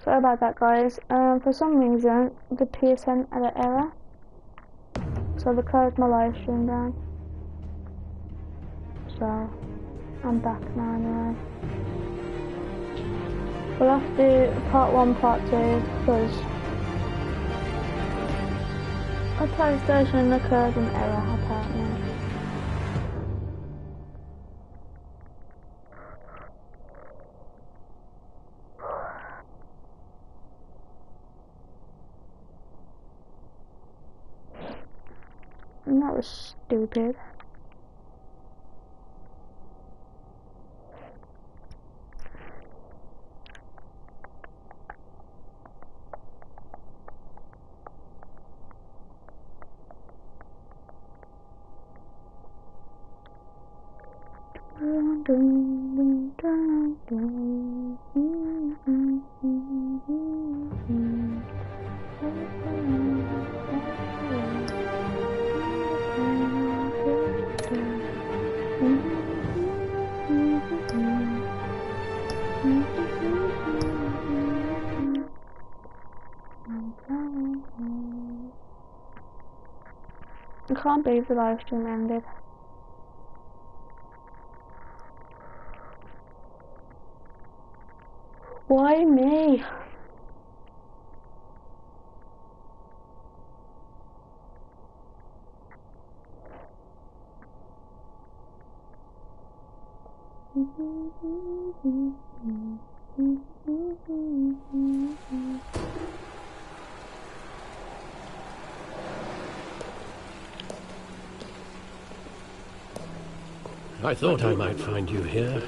Sorry about that, guys. For some reason, the PSN had an error, so they closed my live stream down. So, I'm back now anyway. We'll have to do part 1, part 2, because a PlayStation occurred an error, apparently. And that was stupid. I can't believe the live stream ended. Why me? I thought I might find you here.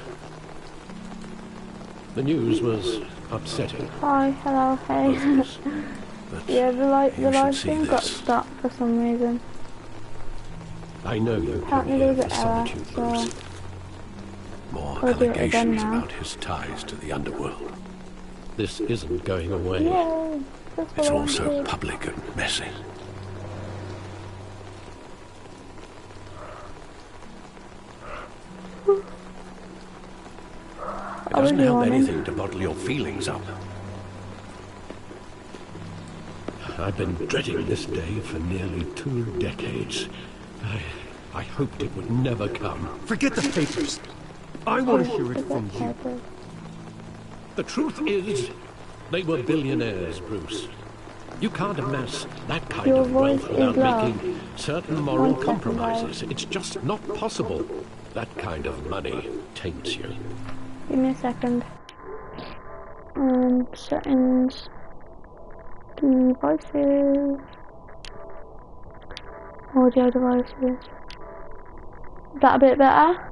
The news was upsetting. Hi, hello, hey. Yeah, the live stream got stopped for some reason. I know you came Apparently here there's for an error, Solitude, so Bruce. More we'll do it again allegations now. about his ties to the underworld. This isn't going away. Yay, that's It's what I all so wanted. public and messy. It I was doesn't help yawning. anything to bottle your feelings up. I've been dreading this day for nearly 2 decades. I hoped it would never come. Forget the papers. I want to hear it from you. The truth is, they were billionaires, Bruce. You can't amass that kind Your of wealth voice without is loud. making certain moral 1 second, compromises. It's just not possible. That kind of money taints you. Give me a second. Settings. Devices. Audio devices. Is that a bit better? I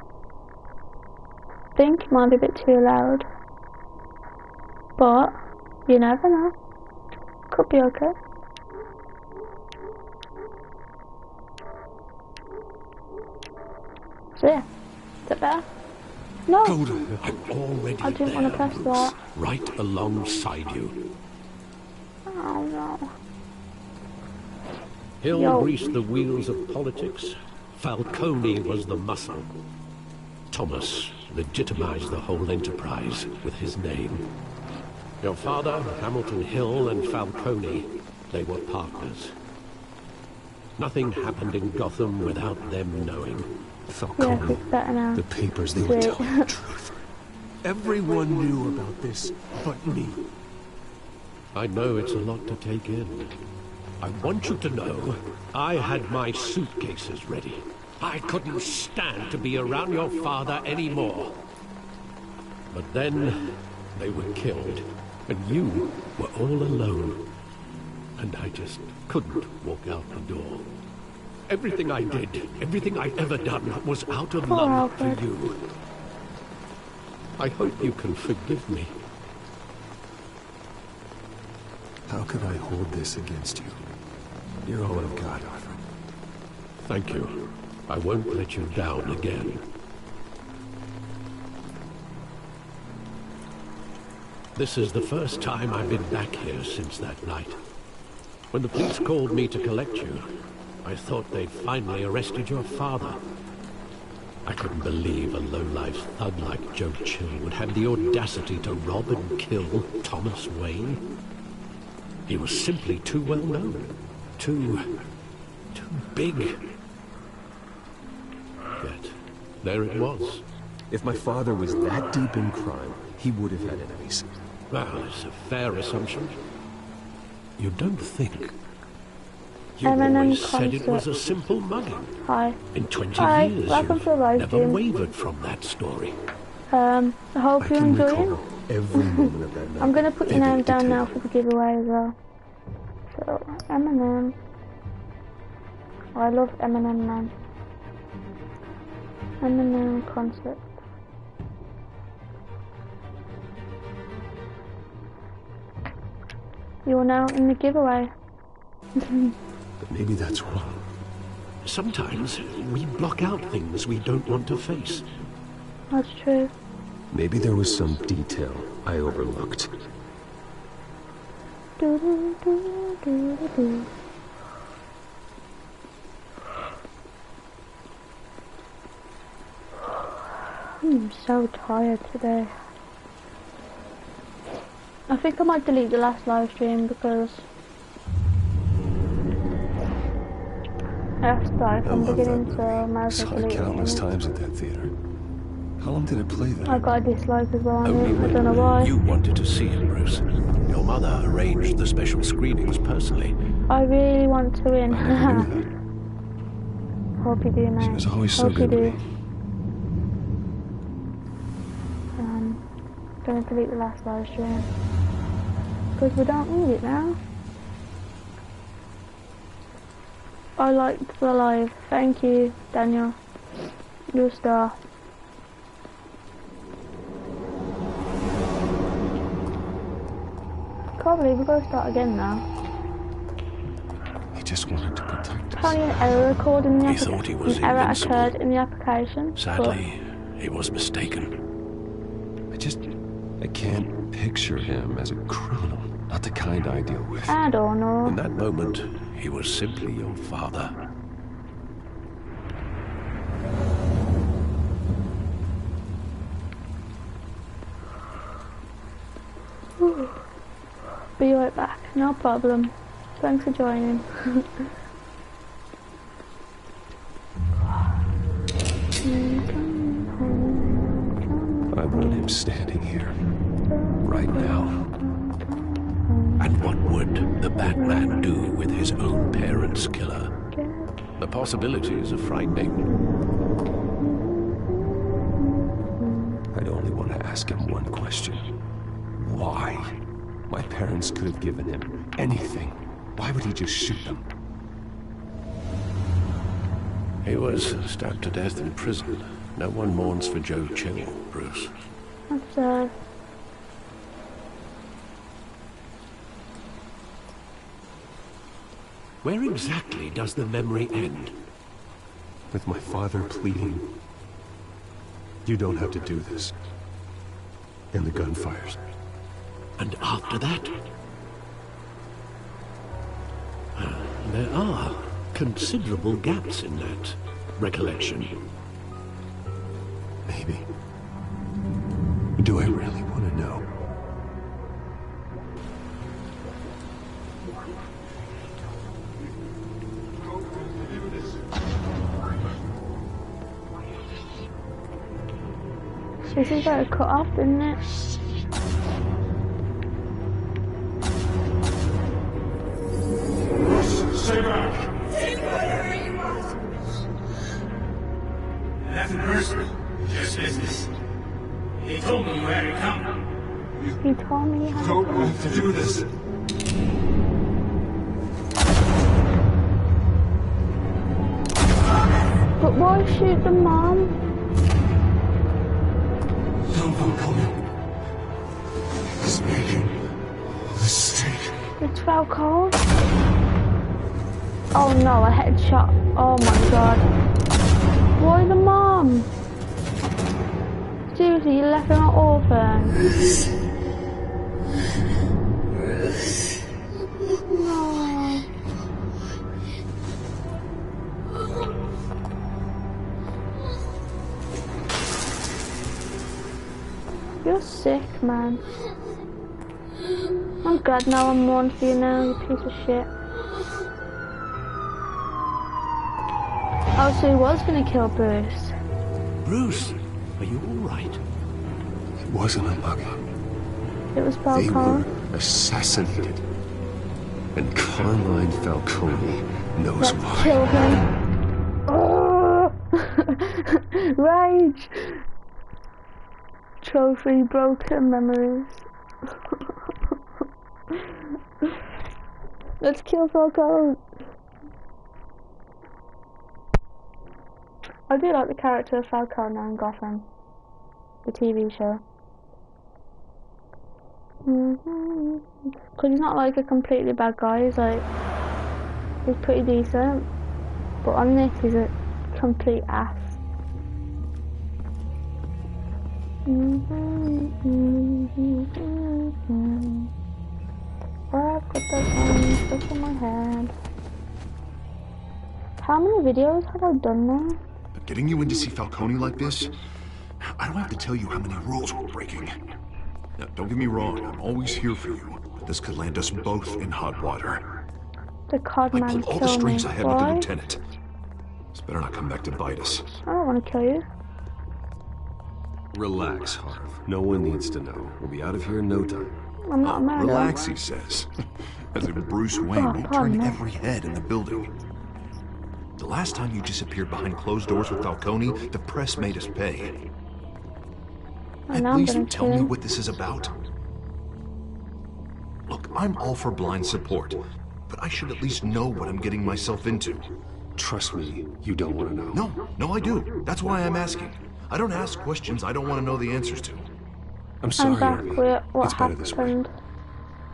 think it might be a bit too loud. But, you never know. Could be okay. So yeah, is that better? No! I'm already I didn't there, want to press Bruce, that. right alongside you. Oh no. Hill Yo. greased the wheels of politics. Falcone was the muscle. Thomas legitimized the whole enterprise with his name. Your father, Hamilton Hill, and Falcone, they were partners. Nothing happened in Gotham without them knowing. Yeah, Falcone, it's better now. the papers, they were Sweet. telling the truth. Everyone knew about this but me. I know it's a lot to take in. I want you to know, I had my suitcases ready. I couldn't stand to be around your father anymore. But then, they were killed, and you were all alone. And I just couldn't walk out the door. Everything I did, everything I'd ever done, was out of Poor love for Alfred. you. I hope you can forgive me. How could I hold this against you? You're all I've got, Alfred. Thank you. I won't let you down again. This is the first time I've been back here since that night. When the police called me to collect you, I thought they'd finally arrested your father. I couldn't believe a low-life thug like Joe Chill would have the audacity to rob and kill Thomas Wayne. He was simply too well known. Too big. Yet, there it was. If my father was that deep in crime, he would have had enemies. Well, it's a fair assumption. You don't think? You Eminem always said it was concert. a simple mugging. Hi. In 20 Hi, years, welcome to the you've live never stream. wavered from that story. I hope I you're can enjoying. recall every moment of that night. I'm gonna put your Vivid name down detail. now for the giveaway as well. So, Eminem. Oh, I love Eminem, man. Eminem concert. You're now in the giveaway. But maybe that's wrong. Sometimes we block out things we don't want to face. That's true. Maybe there was some detail I overlooked. Do-do-do-do-do-do. I'm so tired today. I think I might delete the last live stream because I have to start I from the love that beginning, so I might as movie. well Saw it delete it. countless times at that theater. How long did it play there? I got a dislike as well on Only it, I don't know why. you wanted to see it, Bruce. Your mother arranged the special screenings personally. I really want to win. I never knew that. Hope you do, mate. She was always so Hope you good to do. me. Gonna delete the last live stream because we don't need it now. I liked the live. Thank you, Daniel. You're a star. Can't believe we're gonna start again now. He just wanted to protect us. Apparently an error occurred in the He thought he was an error invincible. occurred in the application. Sadly, he was mistaken. I can't picture him as a criminal. Not the kind I deal with. But I don't know. In that moment, he was simply your father. Be right back. No problem. Thanks for joining. I want him standing here. Right now. And what would the Batman do with his own parents' killer? The possibilities are frightening. I'd only want to ask him one question. Why? My parents could have given him anything. Why would he just shoot them? He was stabbed to death in prison. No one mourns for Joe Chill, Bruce. That's Where exactly does the memory end? With my father pleading, you don't have to do this. And the gunfires. And after that? There are considerable gaps in that recollection. Maybe. Do I really want to know? This is where it cut off, didn't it? Stay back! Nothing personal, just business. He told me you had to come. He told me how Don't have to do this. But why shoot the mom? Don't come in. He's making a mistake. It's Falcone. Oh no, a headshot. Oh my god. Why the mom? Seriously, you left her an orphan. No. You're sick, man. I'm glad now I'm one for you now, you piece of shit. Oh, so he was gonna kill Bruce. Bruce, are you alright? It wasn't a mug. It was They Falcone. were assassinated. And Carmine Falcone knows Let's why. kill him. Oh! Rage! Trophy broken memories. Let's kill Falcone. I do like the character of Falcone now in Gotham, the TV show. Because he's not like a completely bad guy, he's pretty decent. But on this, he's a complete ass. I've got that one stuck in my head. How many videos have I done now? But getting you in to see Falcone like this, I don't have to tell you how many rules we're breaking. Now, don't get me wrong, I'm always here for you, but this could land us both in hot water. The cod I man pulled all the killed me. strings ahead with the Why? lieutenant. This better not come back to bite us. I don't want to kill you. Relax, Harv. No one needs to know. We'll be out of here in no time. I'm not a murderer. Relax, he says. As if Bruce Wayne Oh, won't pardon turn me. every head in the building. The last time you disappeared behind closed doors with Falcone, the press made us pay. And At now I'm least gonna tell kill me him. what this is about. Look, I'm all for blind support, but I should at least know what I'm getting myself into. Trust me, you don't want to know. No, I do. That's why I'm asking. I don't ask questions I don't want to know the answers to. I'm sorry, I'm back Harvey. with what It's better this way. happened.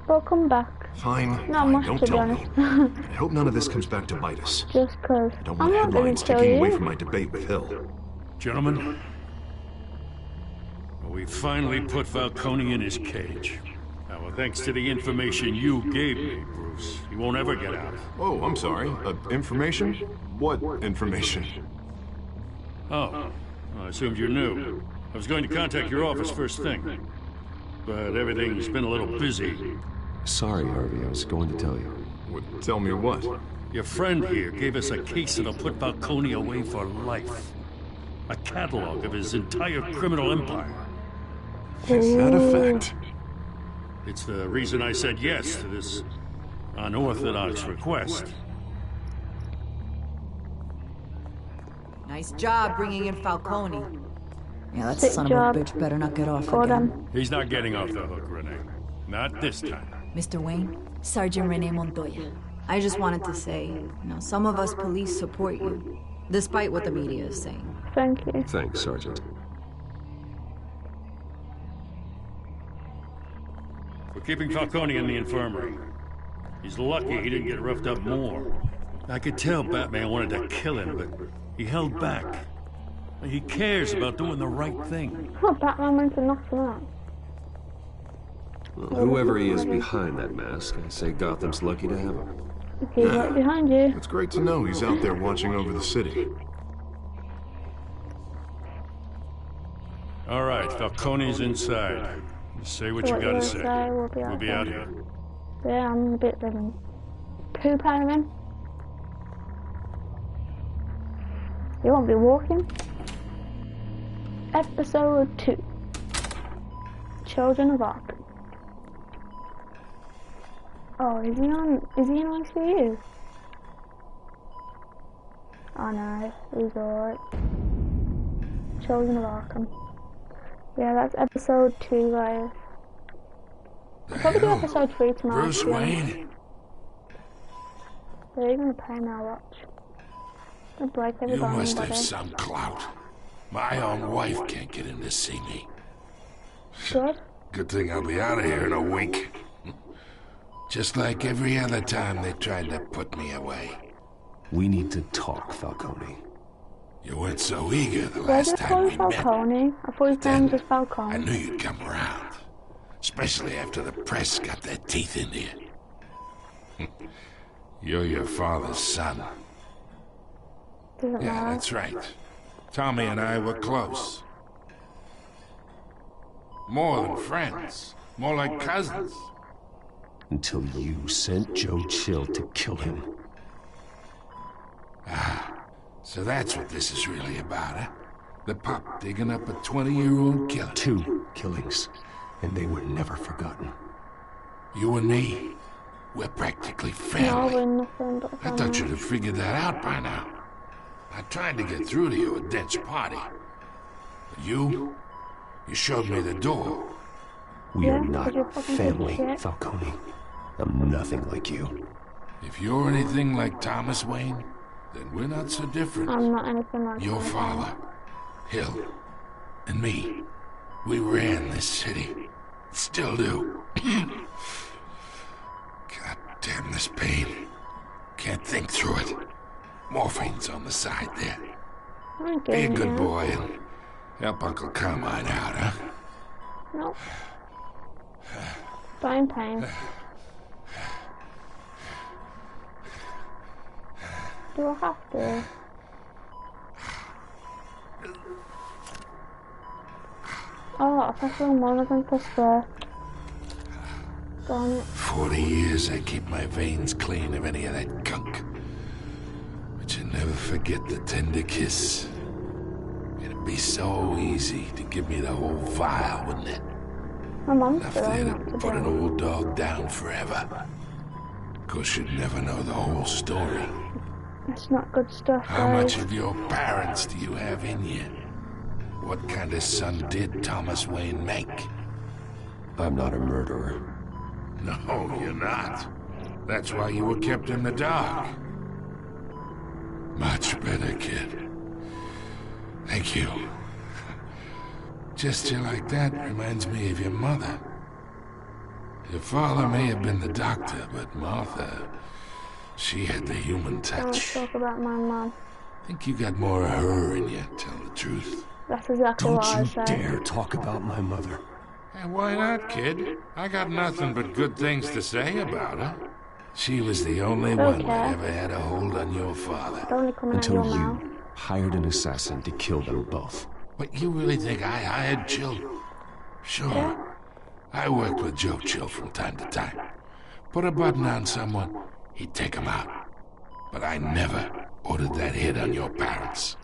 Welcome back. Fine, Not fine, much, don't to be tell me. honest. I hope none of this comes back to bite us. Just cause. I don't I'm want not gonna headlines kill taking away you. from my debate with Hill. Gentlemen, we finally put Falcone in his cage. Now, well, thanks to the information you gave me, Bruce, he won't ever get out. Oh, I'm sorry. Information? What information? Oh, I assumed you knew. I was going to contact your office first thing, but everything's been a little busy. Sorry, Harvey. I was going to tell you. Tell me what? Your friend here gave us a case that'll put Falcone away for life. A catalog of his entire criminal empire. Is that a fact? It's the reason I said yes to this unorthodox request. Nice job bringing in Falcone. Yeah, that Sick son job. of a bitch better not get off For again. them. He's not getting off the hook, Renee. Not this time. Mr. Wayne, Sergeant Renee Montoya. I just wanted to say, some of us police support you, despite what the media is saying. Thank you. Thanks, Sergeant. We're keeping Falcone in the infirmary. He's lucky he didn't get roughed up more. I could tell Batman wanted to kill him, but he held back. He cares about doing the right thing. Oh, Batman went to knock him out. Well, whoever he is behind that mask, I say Gotham's lucky to have him. He's right behind you. It's great to know he's out there watching over the city. All right, Falcone's inside. Say what you gotta say. We'll We'll be out here. Yeah, I'm a bit living. Poop out of him. You won't be walking. Episode 2. Children of Arkham. Oh, is he in ICU? Oh no, he's alright. Children of Arkham. Yeah, that's episode 2, guys. I'll probably do episode 3 tomorrow. Bruce Wayne? Yeah, you're gonna pay now, watch. Gonna break every You bone in must my have body. some clout. My own wife can't get in to see me. Good? Good thing I'll be out of here in a wink. Just like every other time they tried to put me away. We need to talk, Falcone. You weren't so eager the Why last did I time call we you met. Falcone? I thought his name was Falcone. I knew you'd come around. Especially after the press got their teeth into you. You're your father's son. Doesn't Yeah, matter. that's right. Tommy and I were close. More than friends. More like cousins. Until you sent Joe Chill to kill him. So that's what this is really about, huh? The pup digging up a 20-year-old killer. 2 killings, and they were never forgotten. You and me, we're practically family. No, we're nothing but I thought you'd have figured that out by now. I tried to get through to you at Dent's party. But you showed me the door. We Yeah, are but not you're fucking family, shit. Falcone. I'm nothing like you. If you're anything like Thomas Wayne, then we're not so different. I'm not anything like Your that. father, Hill, and me, we ran this city. Still do. God damn this pain. Can't think through it. Morphine's on the side there. Thank Be a you, good man. boy and help Uncle Carmine out, huh? No. Fine time. Do I have to? Oh, I pressed the wrong one. I think press the... Darn it. 40 years I keep my veins clean of any of that gunk. But you never forget the tender kiss. It'd be so easy to give me the whole vial, wouldn't it? My mom's Enough still there not to to put an do. old dog down forever. Of course, you'd never know the whole story. It's not good stuff, How guys. much of your parents do you have in you? What kind of son did Thomas Wayne make? I'm not a murderer. No, you're not. That's why you were kept in the dark. Much better, kid. Thank you. Gesture like that reminds me of your mother. Your father may have been the doctor, but Martha, she had the human Don't touch. talk about my mom. I think you got more of her in you, tell the truth. That's exactly Don't what I you said. dare talk about my mother. And why not, kid? I got nothing but good things to say about her. She was the only one that ever had a hold on your father. It's only coming out of Until your mouth. you hired an assassin to kill them both. What, you really think I hired Chill? Sure. I worked with Joe Chill from time to time. Put a button on someone, he'd take him out. But I never ordered that hit on your parents.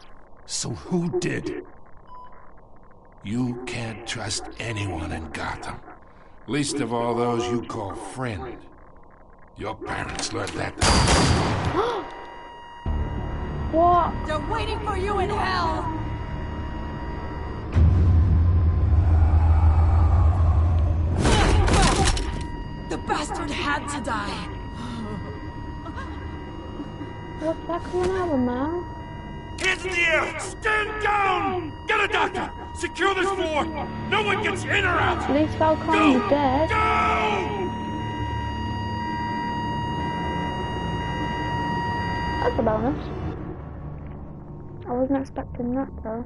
So who did? You can't trust anyone in Gotham. Least of all those you call friend. Your parents learned that. What? They're waiting for you in hell! The bastard had to die. What's that coming out of, man? Hands in the air! Stand down! Get a doctor! Secure this floor! No one gets in or out! At least Falcone's dead. Go! That's a bonus. I wasn't expecting that though.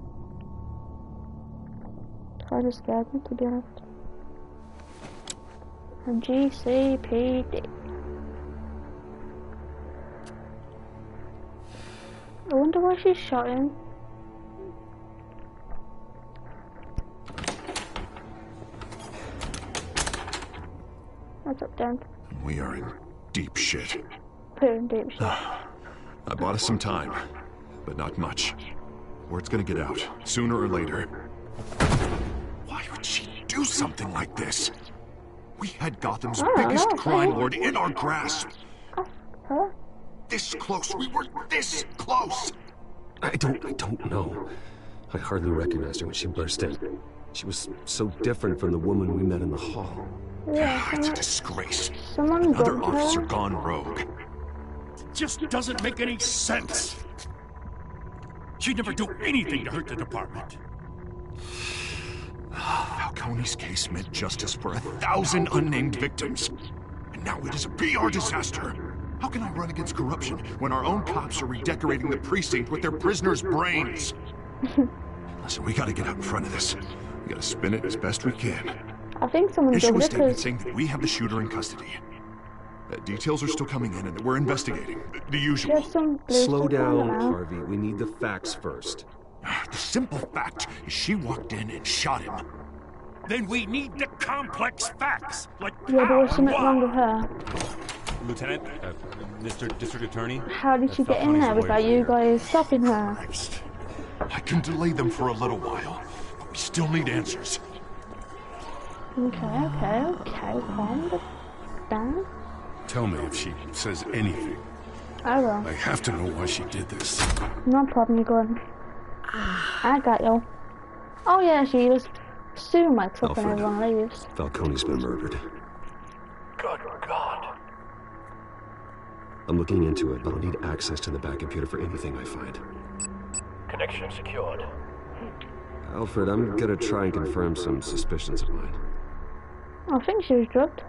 Kind of scared me, to be honest. A GCPD. I wonder why she shot him. What's up, Dan? We are in deep shit. Put her in deep shit. I bought us some time, but not much. Word's gonna get out, sooner or later. Why would she do something like this? We had Gotham's I don't biggest know, crime man. lord in our grasp. Huh? This close, we were this close! I don't know. I hardly recognized her when she burst in. She was so different from the woman we met in the hall. Yeah, It's a disgrace. someone Another dumped officer her. gone rogue. Just doesn't make any sense. She'd never do anything to hurt the department. Falcone's case meant justice for 1,000 unnamed victims. And now it is a PR disaster. How can I run against corruption when our own cops are redecorating the precinct with their prisoners' brains? Listen, we gotta get out in front of this. We gotta spin it as best we can. I think someone Issue a dumped it statement because saying that we have the shooter in custody. Details are still coming in and that we're investigating. The usual. there's some blue Slow stuff on down, it now. Harvey. We need the facts first. The simple fact is she walked in and shot him. Then we need the complex facts, like Yeah, but how what's something and wrong why. with her? Lieutenant, Mr. District Attorney. How did she get in Falcone's there without lawyer. you guys stopping her? Christ. I can delay them for a little while, but we still need answers. Okay, calm down. Tell me if she says anything. I will. I have to know why she did this. No problem, you're good. I got you. Oh yeah, she was soon wakes up and Alfred. everyone leaves. Falcone's been murdered. Good God. I'm looking into it, but I'll need access to the back computer for anything I find. Connection secured. Alfred, I'm gonna try and confirm some suspicions of mine. I think she was drugged.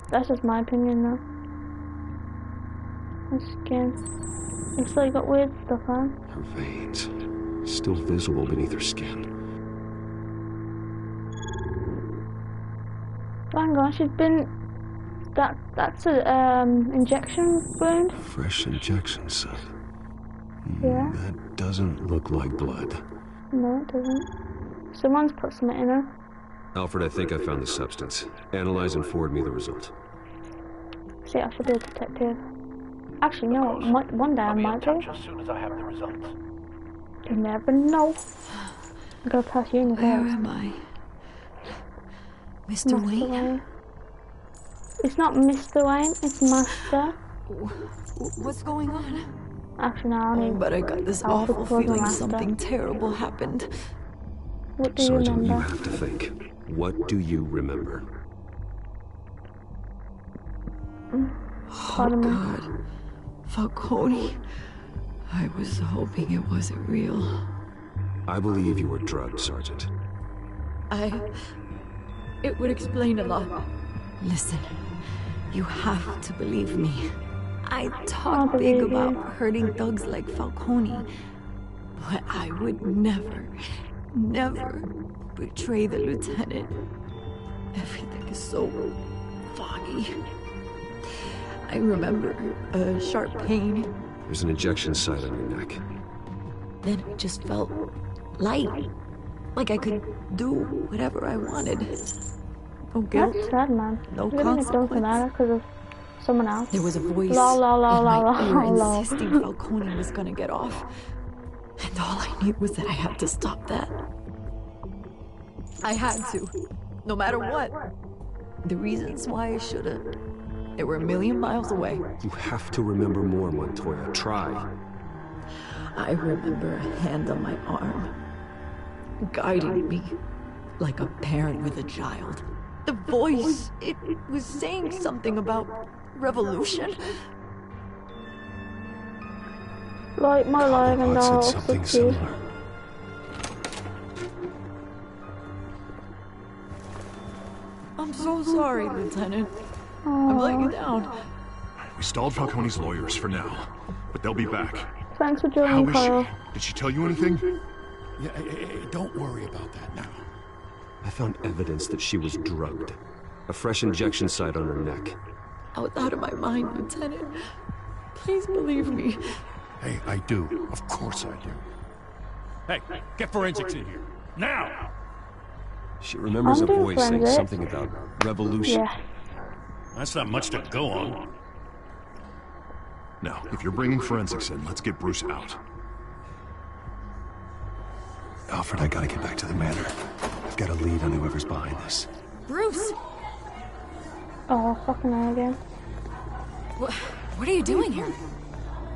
That's just my opinion though. Her skin. Looks like got weird stuff on. Her veins, still visible beneath her skin. Hang on, she's been... That's a, injection wound? Fresh injection site. Yeah. That doesn't look like blood. No, it doesn't. Someone's put something in her. Alfred, I think I found the substance. Analyze and forward me the result. See, I should be a detective. Actually, no, one day I I'll be in might be. touch as soon as I have the results. You never know. I'm gonna pass you in the Where house. am I? Mr. Wayne? It's not Mr. Wayne, it's Master. What's going on? Actually, no, I Oh, need... but I got this I'll awful look for the feeling master. something terrible happened. What do you Sergeant, you remember? have to think. What do you remember? Oh, Pardon me. God. Falcone. I was hoping it wasn't real. I believe you were drugged, Sergeant. It would explain a lot. Listen, you have to believe me. I talk big believe you. about hurting thugs like Falcone, but I would never betray the lieutenant. Everything is so foggy. I remember a sharp pain, There's an injection site on your neck. then it just felt light. Like I could do whatever I wanted. No guilt, That's sad, man. no You didn't get done for that consequence. because of someone else. There was a voice La, la, la, in la, my la, ear la. insisting Falcone was gonna get off. And all I knew was that I had to stop that. I had to, no matter what. The reasons why I should've, they were a million miles away. You have to remember more, Montoya. Try. I remember a hand on my arm, guiding me like a parent with a child. The voice, it was saying something about revolution. Like my life and Collingwood all. said something 60s. similar. I'm so sorry, Lieutenant. I'm letting you down. We stalled Falcone's lawyers for now, but they'll be back. Thanks for How joining, is Kyle. she? Did she tell you anything? Yeah, don't worry about that now. I found evidence that she was drugged. A fresh injection site on her neck. I was out of my mind, Lieutenant. Please believe me. Hey, I do. Of course I do. Hey, get forensics in here. Now! She remembers I'm a doing voice saying forensics. something about revolution. Yeah. That's not much to go on. Now, if you're bringing forensics in, let's get Bruce out. Alfred, I gotta get back to the manor. I've got a lead on whoever's behind this. Bruce! Oh, fucking hell again. What are you doing here?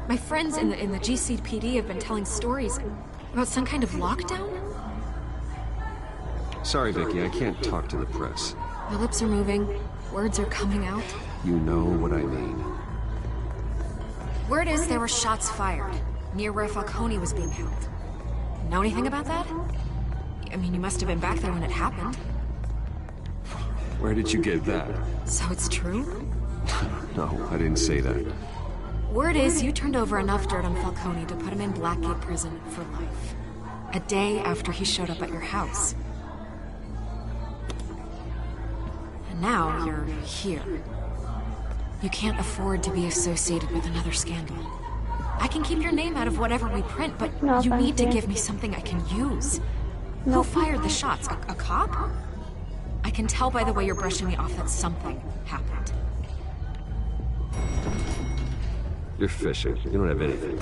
My friends in the GCPD have been telling stories about some kind of lockdown? Sorry, Vicky, I can't talk to the press. My lips are moving, words are coming out. You know what I mean. Word is there were shots fired near where Falcone was being held. Know anything about that? I mean, you must have been back there when it happened. Where did you get that? So it's true? No, I didn't say that. Word is you turned over enough dirt on Falcone to put him in Blackgate Prison for life. A day after he showed up at your house. And now you're here. You can't afford to be associated with another scandal. I can keep your name out of whatever we print, but No, you thank need to you. give me something I can use. No. Who fired the shots? A cop? I can tell by the way you're brushing me off that something happened. You're fishing. You don't have anything.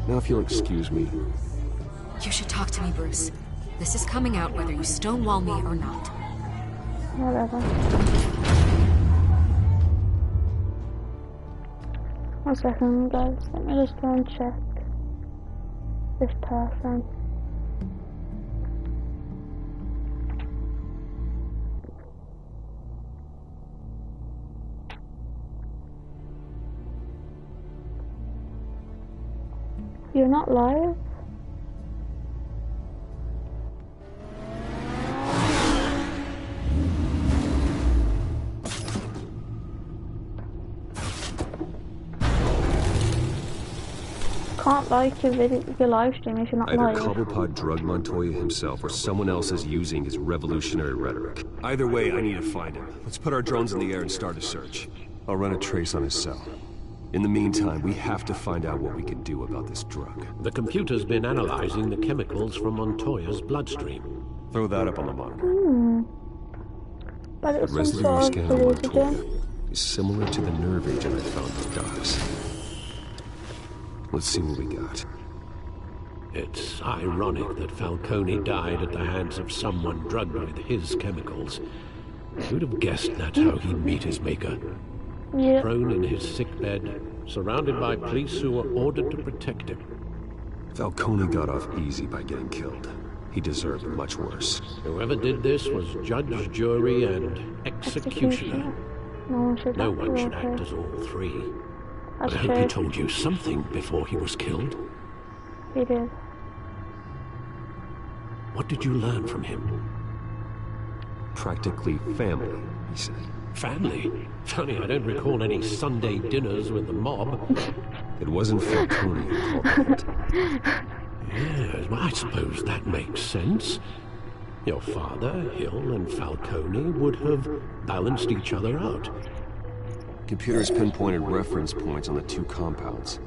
Now if you'll excuse me. You should talk to me, Bruce. This is coming out whether you stonewall me or not. Whatever. One second, guys. Let me just go and check this person. You're not live? Can't like your live stream if you're not Either live. Cobblepot drugged Montoya himself or someone else is using his revolutionary rhetoric. Either way, I need to find him. Let's put our drones in the air and start a search. I'll run a trace on his cell. In the meantime, we have to find out what we can do about this drug. The computer's been analyzing the chemicals from Montoya's bloodstream. Throw that up on the monitor. But it's The some residue sort scan of on Montoya hallucinogen. is similar to the nerve agent I found in the docks. Let's see what we got. It's ironic that Falcone died at the hands of someone drugged with his chemicals. Who'd have guessed that's how he'd meet his maker? Yeah. Prone in his sickbed, surrounded by police who were ordered to protect him. Falcone got off easy by getting killed. He deserved much worse. Whoever did this was judge, jury, and executioner. No one should act as all three. That's I hope he true. told you something before he was killed. He did. What did you learn from him? Practically family, he said. Family? Funny, I don't recall any Sunday dinners with the mob. It wasn't Falcone who called it. Yes, well, I suppose that makes sense. Your father, Hill, and Falcone would have balanced each other out. Computers pinpointed reference points on the two compounds.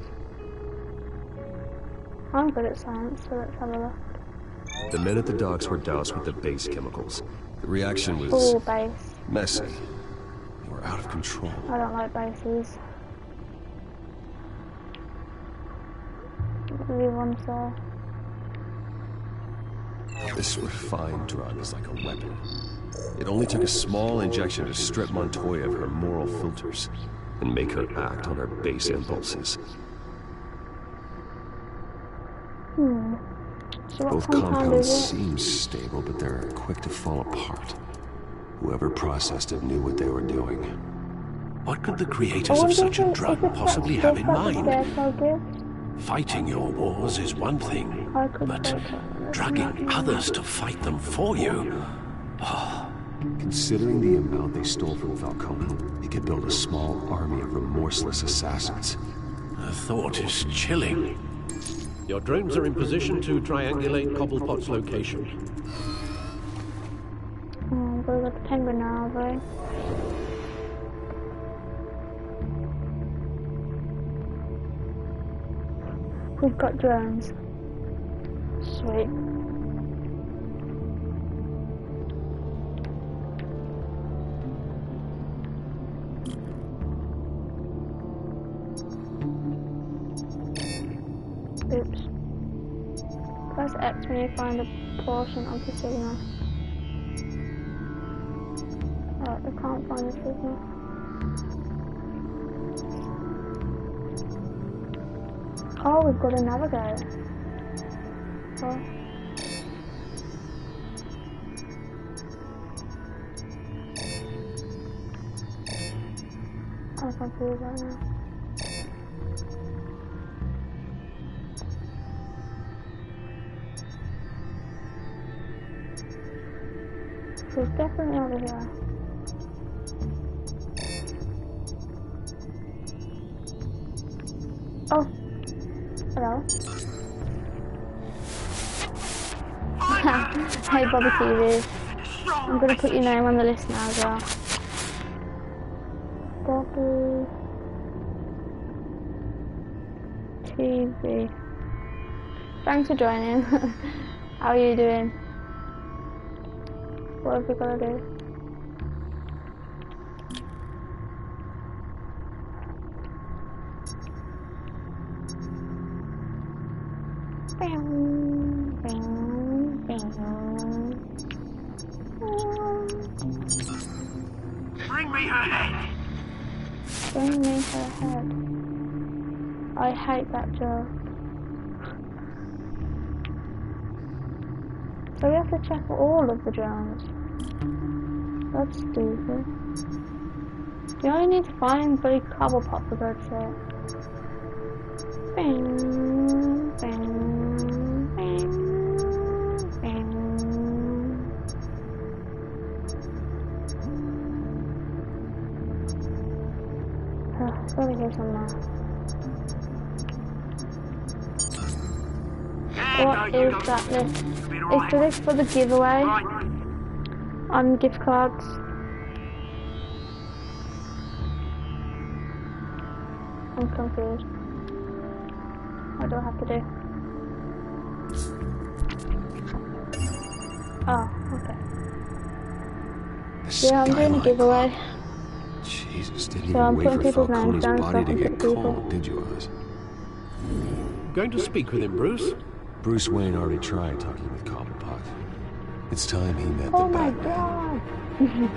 I'm good at science, so let's have a look. The men at the docks were doused with the base chemicals. The reaction was Full base. messy. They were out of control. I don't like bases. Leave one there. This refined drug is like a weapon. It only took a small injection to strip Montoya of her moral filters and make her act on her base impulses. So what Both compound compounds is it? seem stable, but they're quick to fall apart. Whoever processed it knew what they were doing. What could the creators of such a drug possibly have in mind? mind? Fighting your wars is one thing, but drugging others to fight them for you? Considering the amount they stole from Falcone, they could build a small army of remorseless assassins. The thought is chilling. Your drones are in position to triangulate Cobblepot's location. I'm gonna go to Penguin now, though. We've got drones. Sweet. Oops. Press X when you find a portion of the signal. Oh, I can't find the signal. Oh, we've got to navigate. Oh. I'm confused right now. She's definitely over here. Oh. Hello. Hey Bobby TV. I'm gonna put your name on the list now as well. Bobby TV. Thanks for joining. How are you doing? What have we got to do? Bring me her head. Bring me her head. I hate that joke. So we have to check for all of the drones. That's stupid. You only need to find bloody Cobblepot for God's sake. Bing, bing, bing, bing. It's over here somewhere. What is that list? Is the list for the giveaway? On gift cards? I'm confused. What do I have to do? Oh, okay. Yeah, I'm doing a giveaway. Jesus, didn't So I'm even putting wait for people's names Falcone's down so body I to can get pick people. cold, did you, Oz? Going to speak with him, Bruce? Bruce Wayne already tried talking with Cobblepot. It's time he met Oh the my Batman. god!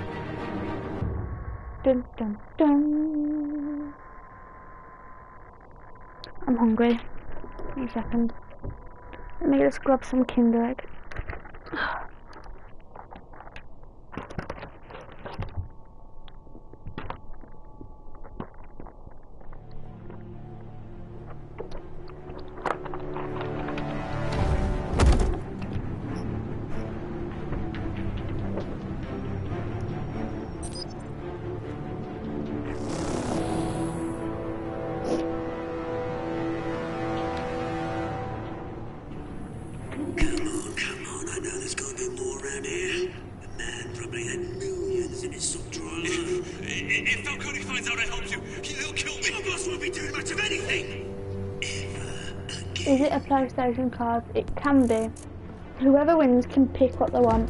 Dun dun dun! I'm hungry. Wait a second. Let me just grab some Kinder Egg. If Falcone finds out I helped you, he'll kill me. Your boss won't be doing much of anything. Is it a PlayStation card? It can be. Whoever wins can pick what they want.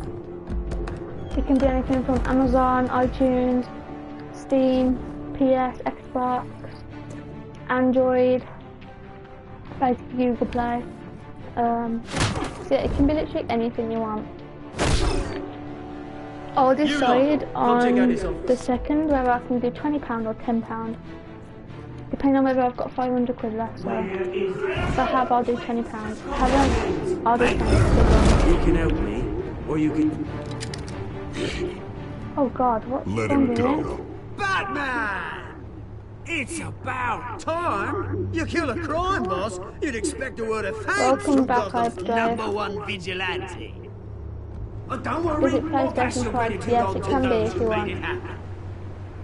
It can be anything from Amazon, iTunes, Steam, PS, Xbox, Android, basically Google Play. So yeah, it can be literally anything you want. I'll decide on the second whether I can do £20 or £10. Depending on whether I've got 500 quid left, so if I have, I'll do £20. If I haven't, I'll do 20 quid. You can help me, or you can... Oh god, what's Let wrong him with go. it? Batman! It's about time. You kill a crime boss, you'd expect a word of thanks Welcome from back, Gotham's Hyperdrive. #1 vigilante. Oh, don't Is worry, it PlayStation cards? Yes, it can be if you want.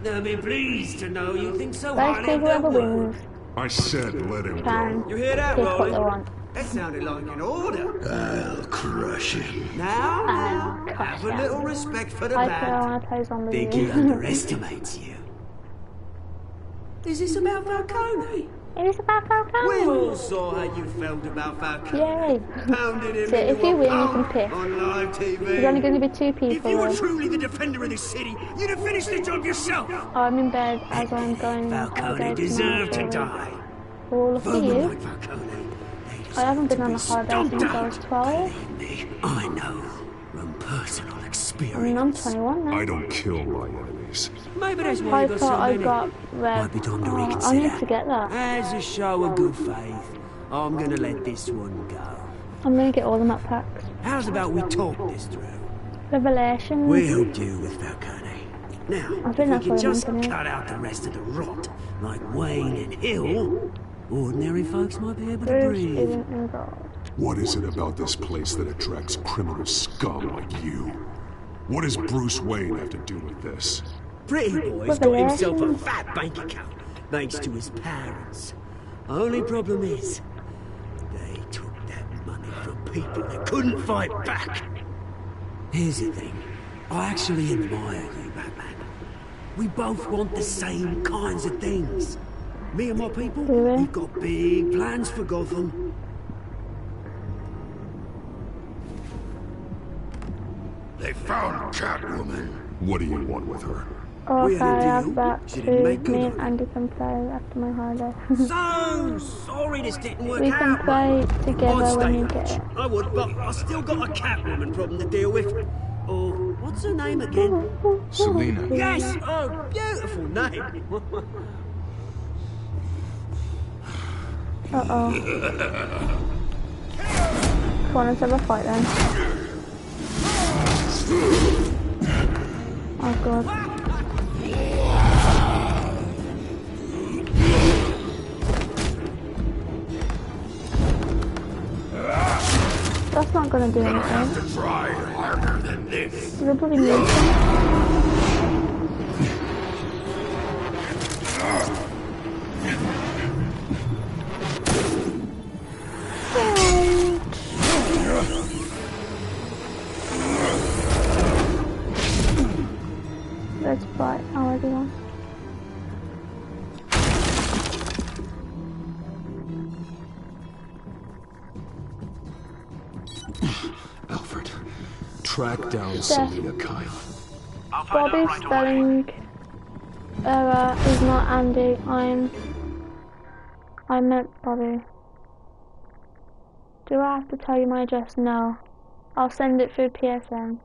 They'll be pleased to know you think so Basically, highly of their whoever work. wins I said let him can go. You hear that, pick what they Roland? want. That sounded like an order. I'll crush him. Now, I'll have a little respect for the I bat. want to play zombies. Think he underestimates you. Is this about Falcone? It is about We Falcone. all saw how you felt about Falcone. Yay. Pounded him So if into you a win, you can pulp pick. on live TV. There's only going to be 2 If people you were though. truly the defender of this city, you'd have finished the job yourself. I'm in bed as I'm going on Falcone holiday deserved to tomorrow. die. For all of Vermin you. like Falcone. I haven't been on a holiday Stomped since I out. was 12. Believe me, I know from personal I mean, experience. I'm 21 now. I don't kill my enemies. Maybe that's why you got so Hyper, I many. got red. Might be time to Oh, I reconsider. need to get that. As a show of good faith, I'm gonna let this one go. I'm going to get all the map packs. How's about we talk this through? Revelations. We'll deal with Falcone. Now, I if think we that's can what I just meant to do. cut out the rest of the rot, like Wayne and Hill, ordinary folks might be able to Bruce breathe. isn't involved. What is it about this place that attracts criminal scum like you? What does Bruce Wayne have to do with this? Pretty boy's got himself a fat bank account, thanks to his parents. Only problem is, they took that money from people that couldn't fight back. Here's the thing. I actually admire you, Batman. We both want the same kinds of things. Me and my people, Do we? we've got big plans for Gotham. They found Catwoman. What do you want with her? Okay, We had a I've deal. got She to. didn't make good Me on and it. Andy can play after my holiday. So sorry this didn't work We out. can play mate. together I'd when stay you lunch. get it. I would, but I still got a Catwoman problem to deal with. Oh, what's her name again? Selena. Yes! Oh, beautiful name. Uh-oh. Come on, let's have a fight then. Oh god. That's not gonna do anything. To try harder than this. You're bloody nuisance. Let's fight. Oh, everyone. Alfred, track down Selena Kyle. Bobby's spelling error is not Andy. I meant Bobby. Do I have to tell you my address? No. I'll send it through PSN.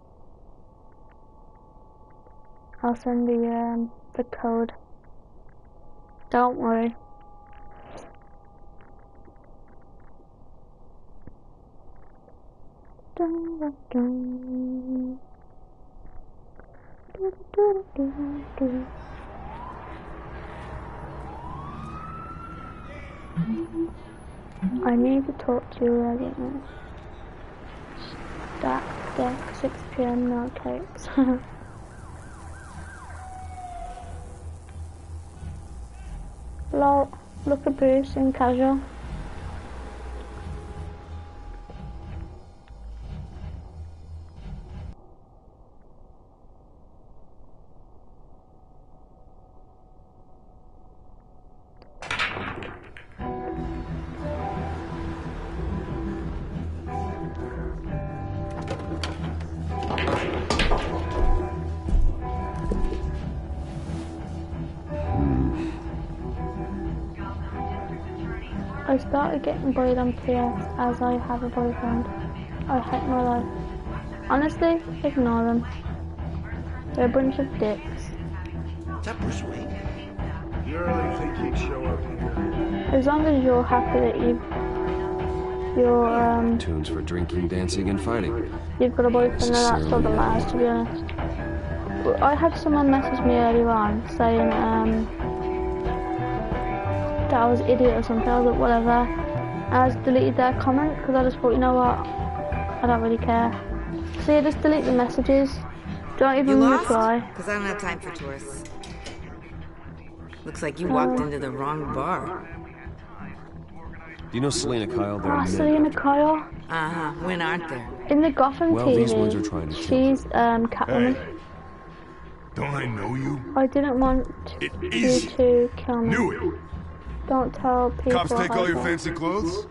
I'll send the code. Don't worry. Dun, dun, dun. Du, du, du, du, du. I need to talk to you again. Stack deck 6 PM, no cakes. Lol, look at Bruce in casual. I started getting bullied on PS as I have a boyfriend. I hate my life. Honestly, ignore them. They're a bunch of dicks. That was sweet. You really think he'd show up here? As long as you're happy that you're Tunes for drinking, dancing, and fighting. you've got a boyfriend, then that's all that matters, to be honest. But I had someone message me earlier on saying that I was an idiot or something. I was like, whatever. And I just deleted their comment because I just thought, you know what, I don't really care. So yeah, just delete the messages. Don't even reply. Because I don't have time for tourists. Looks like you walked into the wrong bar. Do you know Selena Kyle? They're Oh, men. Selena Kyle. Uh-huh. When aren't there? In the Gotham Well, TV, these ones are trying to kill she's Catwoman. Hey, don't I know you? I didn't want It you is to kill me. Knew it. Don't tell people. Cops take all your I- fancy clothes?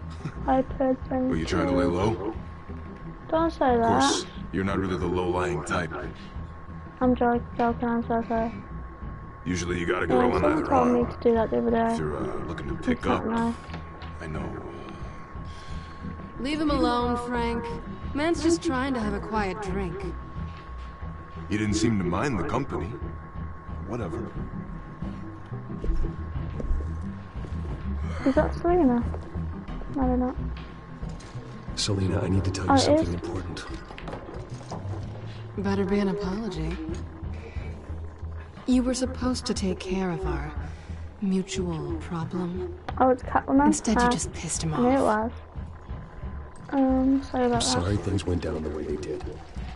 I pretend. Were you trying to lay low? Don't say Of that. course, you're not really the low-lying type. I'm joking. I'm so sorry. Usually you gotta Yeah, go on someone that told me raw. to do that the other day. If you're looking to pick I up, don't know. I know. Leave him alone, Frank. Man's just trying to have a quiet drink. You didn't seem to mind the company. Whatever. Is that Selena? No, they're not. Selena, I need to tell you Oh, it something is? important. Better be an apology. You were supposed to take care of our mutual problem. Oh, it's Catwoman? Instead, you Ah, just pissed him I knew it off. was. Sorry about I'm that. sorry things went down the way they did,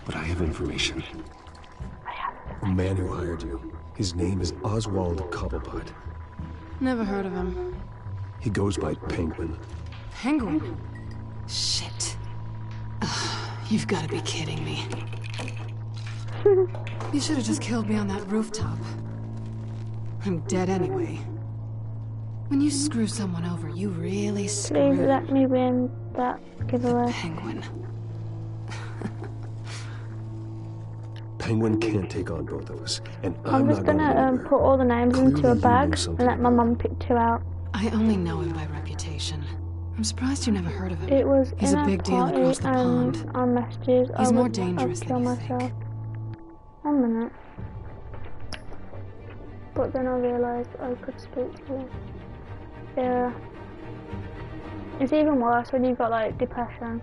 but I have information. The man who hired you, his name is Oswald Cobblepot. Never heard of him. He goes by Penguin. Penguin? Shit. Ugh, you've got to be kidding me. You should have just killed me on that rooftop. I'm dead anyway. When you screw someone over, you really screw. Please let me win that giveaway. Penguin. Penguin can't take on both of us, and I'm just gonna put all the names into a bag and let my mum pick 2 out. I only know him by reputation. I'm surprised you never heard of him. It was He's a big deal across the pond. On messages, He's more dangerous than you think. 1 minute. But then I realised I could speak to him. Yeah. It's even worse when you've got like depression.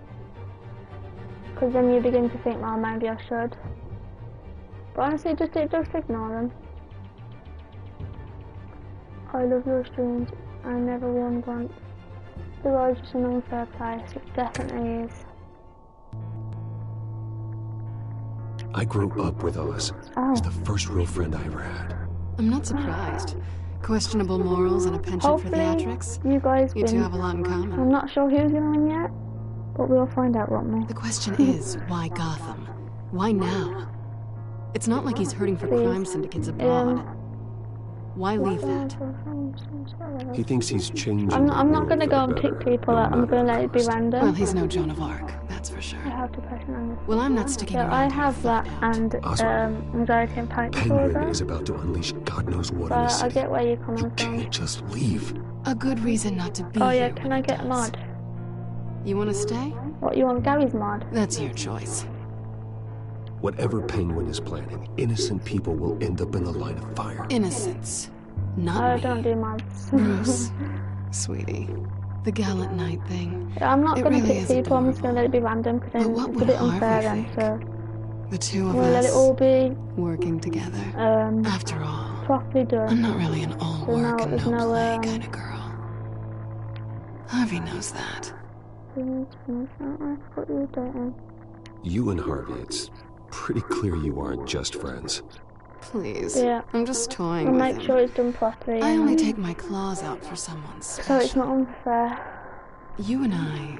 Because then you begin to think, well, maybe I should. But honestly, just ignore them. I love your streams. I never won once. The world's just an unfair place. It definitely is. I grew up with Oz. He's the first real friend I ever had. I'm not surprised. Questionable morals and a penchant for theatrics. You two have a lot in common. I'm not sure who's gonna win yet, but we'll find out, won't we? The question is, why Gotham? Why now? It's not like he's hurting for crime syndicates abroad. Why leave that? He thinks he's changing. I'm not gonna go and pick people out. I'm gonna let it be random. Well, he's no Joan of Arc, that's for sure. I have depression and well, I'm not sticking around. I have that and anxiety and panic disorder. Penguin is about to unleash God knows what in So I get where you're coming from. Can't just leave. A good reason not to be Oh yeah, here can I get a mod? You want to stay? What, you want Gary's mod? That's your choice. Whatever Penguin is planning, innocent people will end up in the line of fire. Innocence. Not I me. don't do mods. Bruce, sweetie, the gallant knight thing. I'm not gonna really pick people, I'm just gonna let it be random because then it's a bit unfair then, so... The two of we'll us let it all be... working together. After all, properly done. I'm not really an all so work and no play kind of girl. Harvey knows that. You and Harvey, it's pretty clear you aren't just friends. Please. Yeah. I'm just toying We'll with make him. sure it's done properly. I only take my claws out for someone special. So it's not unfair. You and I...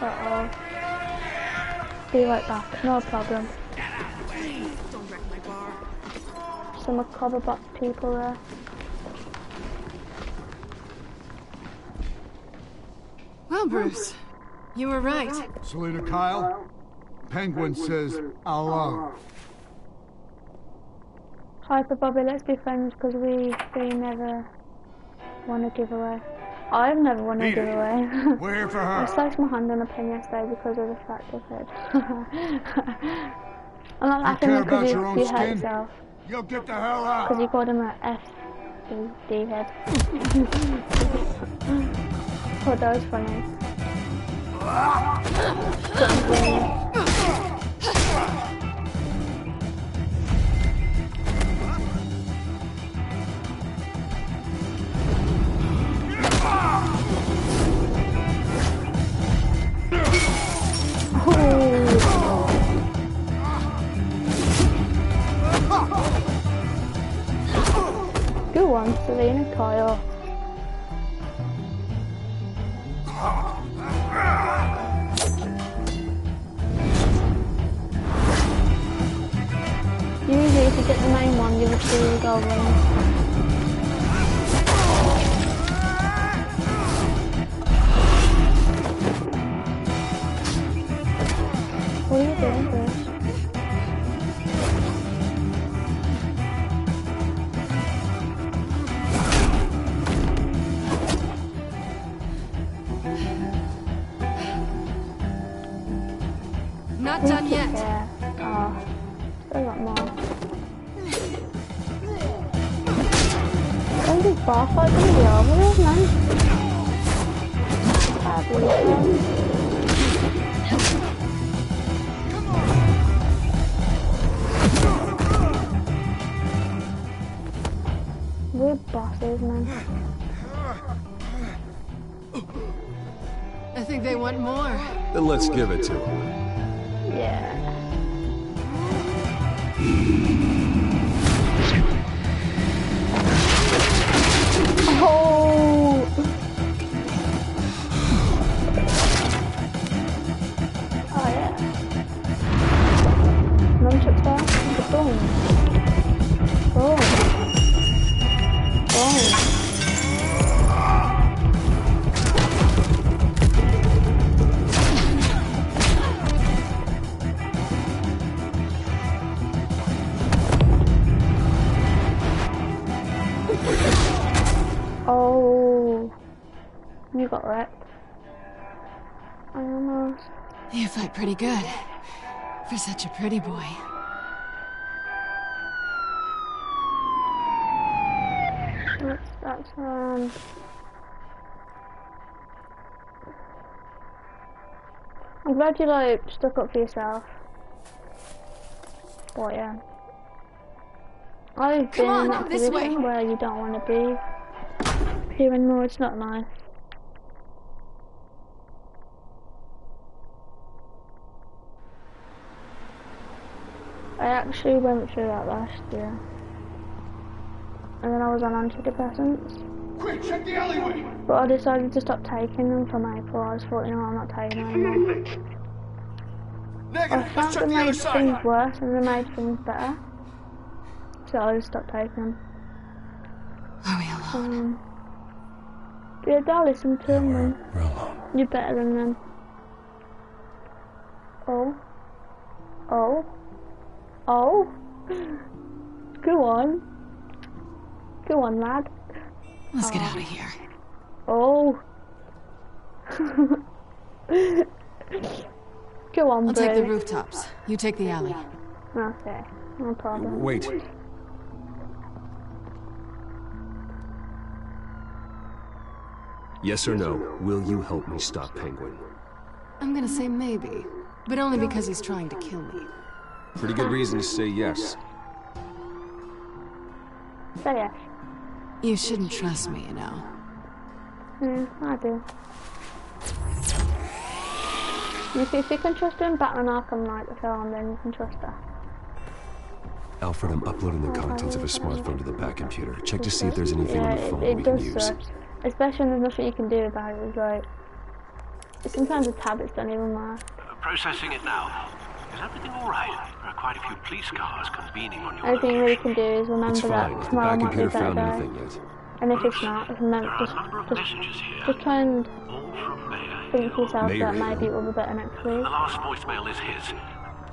Uh-oh. Be right back, no problem. Don't wreck my bar. Some macabre box people there. Well, Bruce, you were right. Selena Kyle, Penguin says hello. Hyper Bobby, let's be friends because we never won a giveaway. I've never won a giveaway. We're here for her. I slashed my hand on a pen yesterday because of the fact I've heard. I'm not laughing because you hurt yourself. You'll get the hell out. Because you called him a FD head. Thought that was funny. Good one, Selena Kyle. Usually if you get the main one, you just do the gold one. What are you doing, Bruce? Not done yet. Yeah. Oh, still got more. When this bar fight gonna be over with, man? We're bosses, man. I think they want more. Then let's give it to him. Yeah. Oh! Oh yeah. Nunchucks there. Boom. Boom. Boom. You got wrecked. I almost. You fight pretty good. For such a pretty boy. That's I'm glad you like stuck up for yourself. But yeah. I've been in that position where you don't want to be here anymore. It's not nice. I actually went through that last year. And then I was on antidepressants. Quick, check the alleyway! But I decided to stop taking them from April. I just thought, you know, I'm not taking them anymore. I found they made things worse and they made things better. So I just stopped taking them. Are we alone? Yeah, don't listen to them then. We're alone. You're better than them. Oh. Oh. Oh. Go on. Go on, lad. Let's get out of here. Oh. Go on, I'll take the rooftops. You take the alley. Okay, no problem. Wait. Yes or no, will you help me stop Penguin? I'm gonna say maybe, but only because he's trying to kill me. Pretty good reason to say yes. Say yes. You shouldn't trust me, you know. I do. If you can trust her in Batman Arkham Knight, the film, then you can trust her. Alfred, I'm uploading the contents of a smartphone to the back computer. Check to see if there's anything on the phone we can use. Especially when there's nothing you can do about it. It's like, sometimes the tablets don't even work. Processing it now. Is everything alright? There are quite a few police cars convening on your Everything you really can do is remember that Has the tomorrow back might be a computer better found day. anything yet? And if it's not, remember, just try and think to yourself that maybe it will be better next week. The last voicemail is his.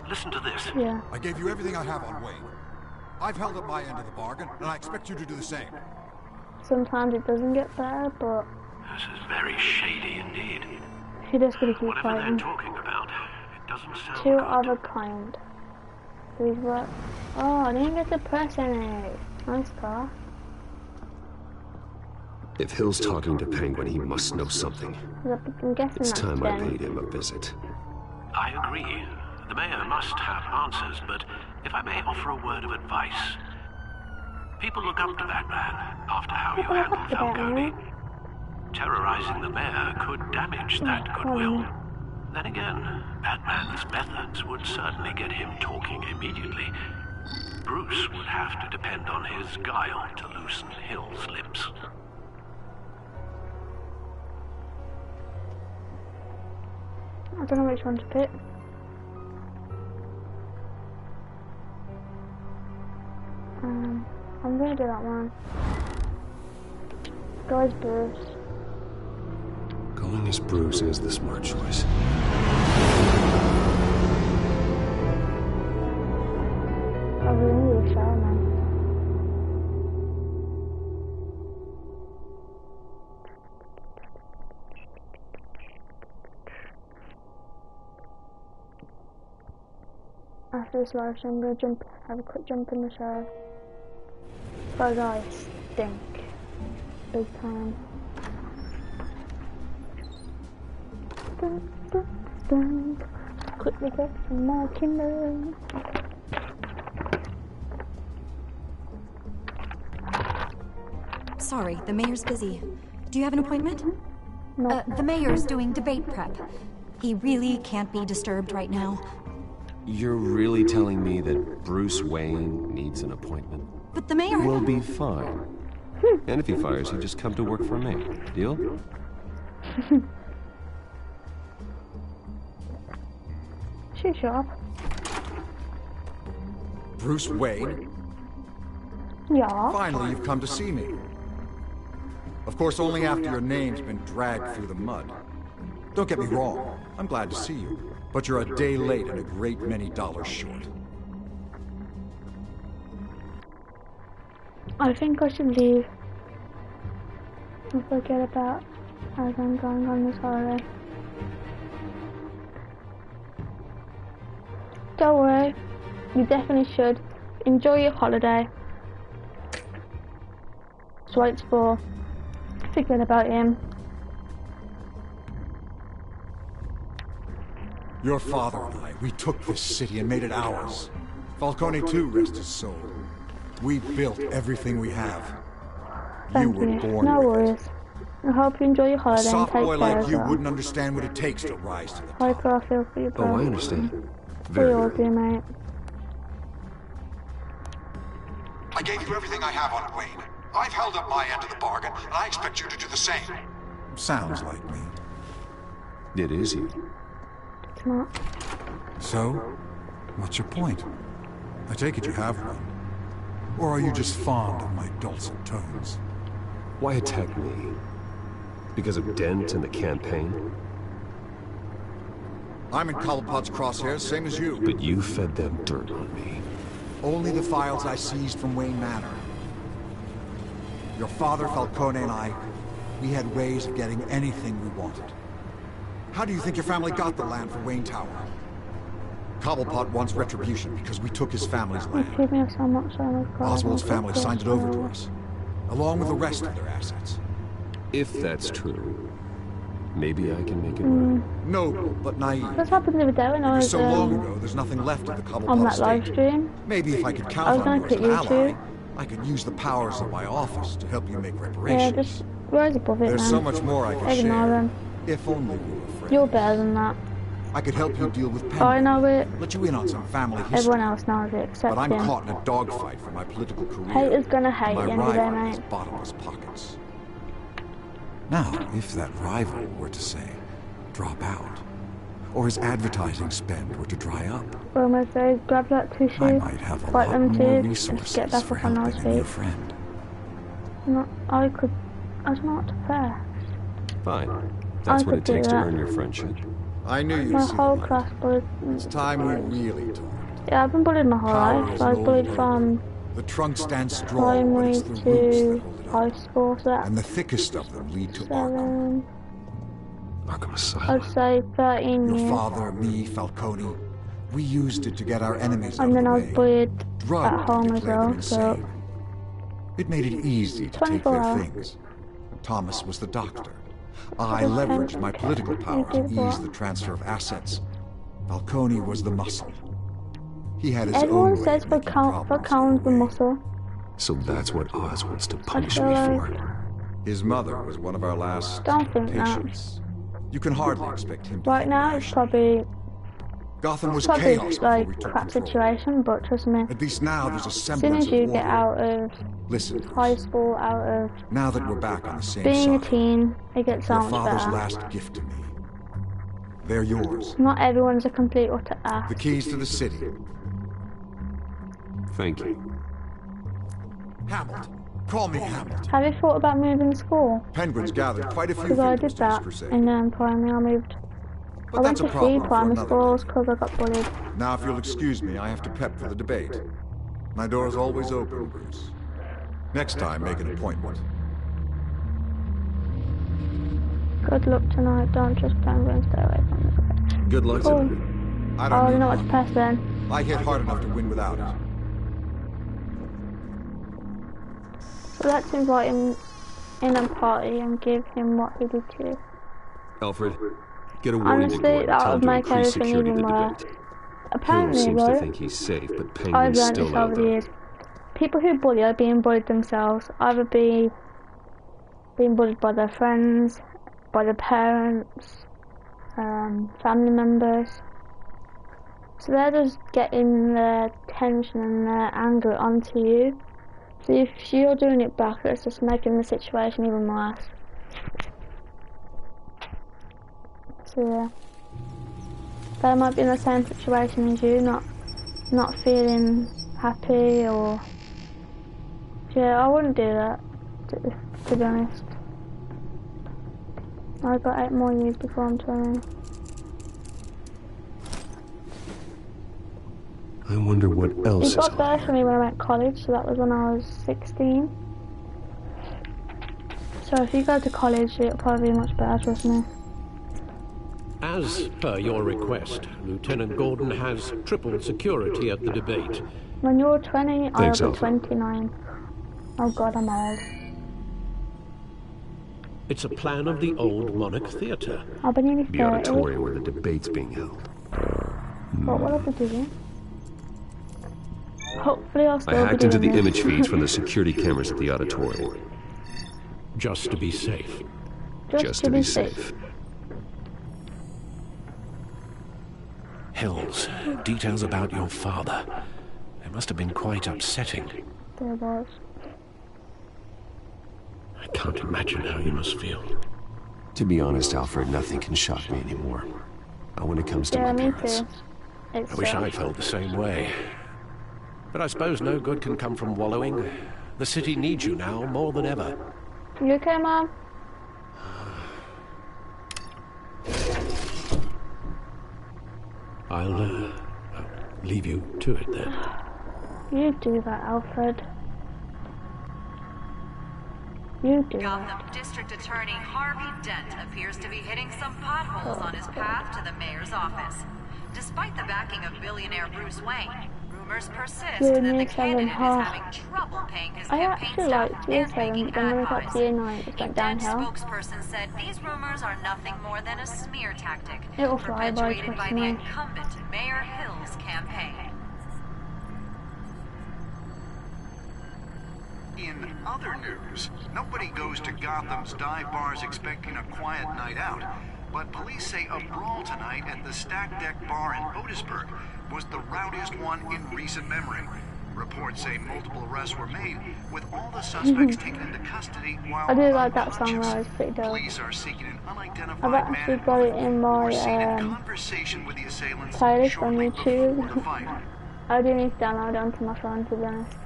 Listen to this. Yeah. I gave you everything I have on Wayne. I've held up my end of the bargain, and I expect you to do the same. Sometimes it doesn't get better, but This is very shady indeed. he just gonna keep Whatever they're fighting. talking about, it doesn't sound Two good. of a kind. These work. Oh, I didn't get to press any. Nice car. If Hill's talking to Penguin, he must know something. I'm guessing It's that's time I Jen. paid him a visit. I agree. The mayor must have answers, but if I may offer a word of advice. People look up to Batman after how you handled Falcone. Terrorizing the mayor could damage that goodwill. Then again, Batman's methods would certainly get him talking immediately. Bruce would have to depend on his guile to loosen Hill's lips. I don't know which one to pick. I'm gonna do that one. Guys, Bruce. Going as Bruce is the smart choice. I really need a shower, man. After this live stream, I'm gonna have a quick jump in the shower. Those eyes stink. Big time. Dun, dun, dun. Quickly get some more kindling. Sorry, the mayor's busy. Do you have an appointment? No. The mayor's doing debate prep. He really can't be disturbed right now. You're really telling me that Bruce Wayne needs an appointment? But the mayor... We'll be fine. And if he fires, you just come to work for me. Deal? She's sharp. Bruce Wayne? Yeah. Finally, you've come to see me. Of course, only after your name's been dragged through the mud. Don't get me wrong, I'm glad to see you, but you're a day late and a great many dollars short. I think I should leave and forget about as I'm going on this holiday. Don't worry, you definitely should. Enjoy your holiday. That's what it's for. Forget about him. Your father and I, we took this city and made it ours. Falcone too, rest his soul. We built everything we have. Thank you. No worries. I hope you enjoy your A holiday and soft take boy care like as you well. wouldn't understand what it takes to rise to the top. Like I feel for you, bro. Oh, I understand. We Very all well. do, mate. I gave you everything I have on Wayne. I've held up my end of the bargain, and I expect you to do the same. Sounds like me. It is you. It's not. So, what's your point? I take it you have one. Or are you just fond of my dulcet tones? Why attack me? Because of Dent and the campaign? I'm in Cobblepot's crosshairs, same as you. But you fed them dirt on me. Only the files I seized from Wayne Manor. Your father, Falcone, and I, we had ways of getting anything we wanted. How do you think your family got the land for Wayne Tower? Cobblepot wants retribution because we took his family's land. Give me so much time. Oswald's family signed it over to us, along with the rest of their assets. If that's true, maybe I can make it right. Noble, but naive. That's happened the other day when I was So long ago, there's nothing left of the Cobblepot on that estate. live stream. Maybe if I could I count was on gonna you as quit an ally, YouTube. I could use the powers of my office to help you make Yeah, reparations. just rise above it, There's man. so much more I could Ignore share. them. If only we were friends. You're better than that. I could help you deal with Penguin. I know it. Let you in on some family history. Everyone else knows it except But I'm him. caught in a dogfight for my political career. Haters gonna hate My at the end of the day, rival has mate. bottomless pockets. Now, if that rival were to say, drop out, or his advertising spend were to dry up, Well, my say, grab that tissue, I might have a wipe lot them more tears, and resources get back for up on those helping a new feet. friend. I don't know what to say. Fine. That's I what it could do takes to that. earn your friendship. I knew you'd My see whole the light. class bullied. It's time we really talked. Yeah, I've been bullied my whole Power life. is So I was an bullied old from The trunk stands strong, but primary it's the roots that to hold it up. high school, so And the that's thickest of them lead to Arkham. 7, Arkham I'd Asylum. say 13 Your years. father, me, Falcone, we used it to get our enemies out And then I of was the way. bullied Drugged at home to as declare them well, so insane. It made it easy to take 24 their hours. things. Thomas was the doctor. I Just leveraged ten- my political power to give what? ease the transfer of assets. Falcone was the muscle. He had his everyone own way says of making problems Falcone's the muscle. So that's what Oz wants to I punish feel me like, for. His mother was one of our last don't think that. patients. You can hardly expect him to Right think now it's rationally. probably Gotham was probably chaos before we like took crap control. situation, but trust me, At least now there's a as soon semblance as you of get order. out of Listen, high school, out of now that we're back on the same being a side, teen, it gets so your much father's better. last gift to me. They're yours. Not everyone's a complete utter ass. The keys to the city. Thank you. Hamilton. Call me Hamilton. Have you thought about moving to school? Penguins gathered quite a few Because I victims did to this that crusade. in primary. I moved. But I went that's a to problem three for primary another schools day. because I got bullied. Now, if you'll excuse me, I have to prep for the debate. My door is always open, Bruce. Next time, make an appointment. Good luck tonight. Don't just plan and stay away from this. Good luck Cool. tonight. I Oh, don't you need know what luck. to press then. I hit hard enough to win without it. So let's invite him in a party and give him what he did to you. Alfred, get a warning to Honestly, Gordon. that Tell would him to make increase everything security even to the worse. debate. Hill Apparently, seems to right? think he's safe, but I've Penguin's learned still this out over the there. years. People who bully are being bullied themselves. Either being bullied by their friends, by their parents, family members. So they're just getting their tension and their anger onto you. So if you're doing it back, it's just making the situation even worse. So yeah. They might be in the same situation as you, not feeling happy or... Yeah, I wouldn't do that, to be honest. I've got 8 more years before I'm 20. I wonder what else He is got on birth for me when I went to college, so that was when I was 16. So if you go to college, it'll probably be much better, trust me. As per your request, Lieutenant Gordon has triple security at the debate. When you're 20, Thanks, I'll be Alpha. 29. Oh god, I'm old. It's a plan of the old Monarch Theatre. I'll be nearly 30. The auditorium where the debate's being held. What will I be doing? Hopefully I'll I still be hacked into doing the this. image feeds from the security cameras at the auditorium. Just to be safe. Just to be safe. Hills, details about your father. They must have been quite upsetting. There was. I can't imagine how you must feel. To be honest, Alfred, nothing can shock me anymore. Not when it comes to Yeah, my me parents. too. It's I wish I felt the same way. But I suppose no good can come from wallowing. The city needs you now more than ever. You okay, Mom? I'll leave you to it then. You do that, Alfred. You do that. Gotham District Attorney Harvey Dent appears to be hitting some potholes on his path to the mayor's office. Despite the backing of billionaire Bruce Wayne, rumors persist You're that the near candidate is 7 having trouble paying his I campaign actually staff liked year and 7, making but then when I ad got buys. to year 9, it A went Dent downhill. spokesperson said these rumors are nothing more than a smear tactic It'll fly by, perpetuated by trust the me. incumbent Mayor Hill's campaign. In other news, nobody goes to Gotham's dive bars expecting a quiet night out, but police say a brawl tonight at the Stack Deck Bar in Otisburg was the rowdiest one in recent memory. Reports say multiple arrests were made, with all the suspects taken into custody while I do like that song though, it's pretty dope. police are seeking an unidentified I've actually man got it in my conversation with the assailants playlist on shortly before the YouTube. fight. I do need to download it onto my phone, to be honest.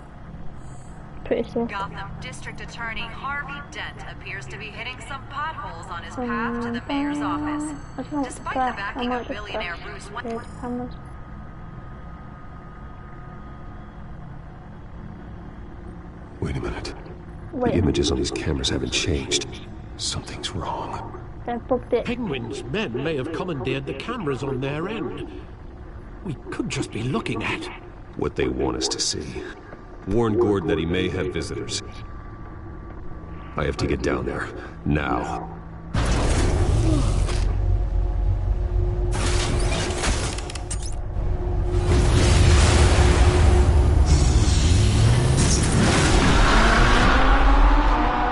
Pretty sick. Gotham District Attorney Harvey Dent appears to be hitting some potholes on his path to the mayor's office. I don't know what to Despite press. the I backing might of just billionaire press Bruce Wayne. the cameras. Wait a minute. Wait. The images on these cameras haven't changed. Something's wrong. They booked it. Penguin's men may have commandeered the cameras on their end. We could just be looking at What they want us to see. Warn Gordon that he may have visitors. I have to get down there. Now.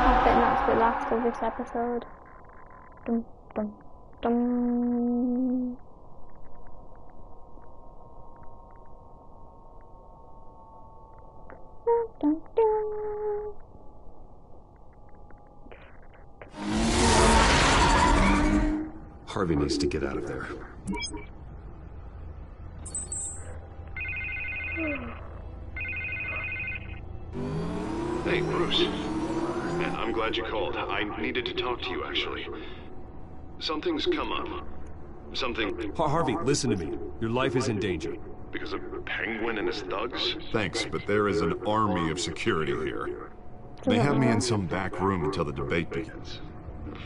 I think that's the last of this episode. Dum, dum, dum. Dum, dum, dum. Harvey needs to get out of there. Hey, Bruce. I'm glad you called. I needed to talk to you, actually. Something's come up. Something... Harvey, listen to me. Your life is in danger. Because of Penguin and his thugs? Thanks, but there is an army of security here. They have me in some back room until the debate begins.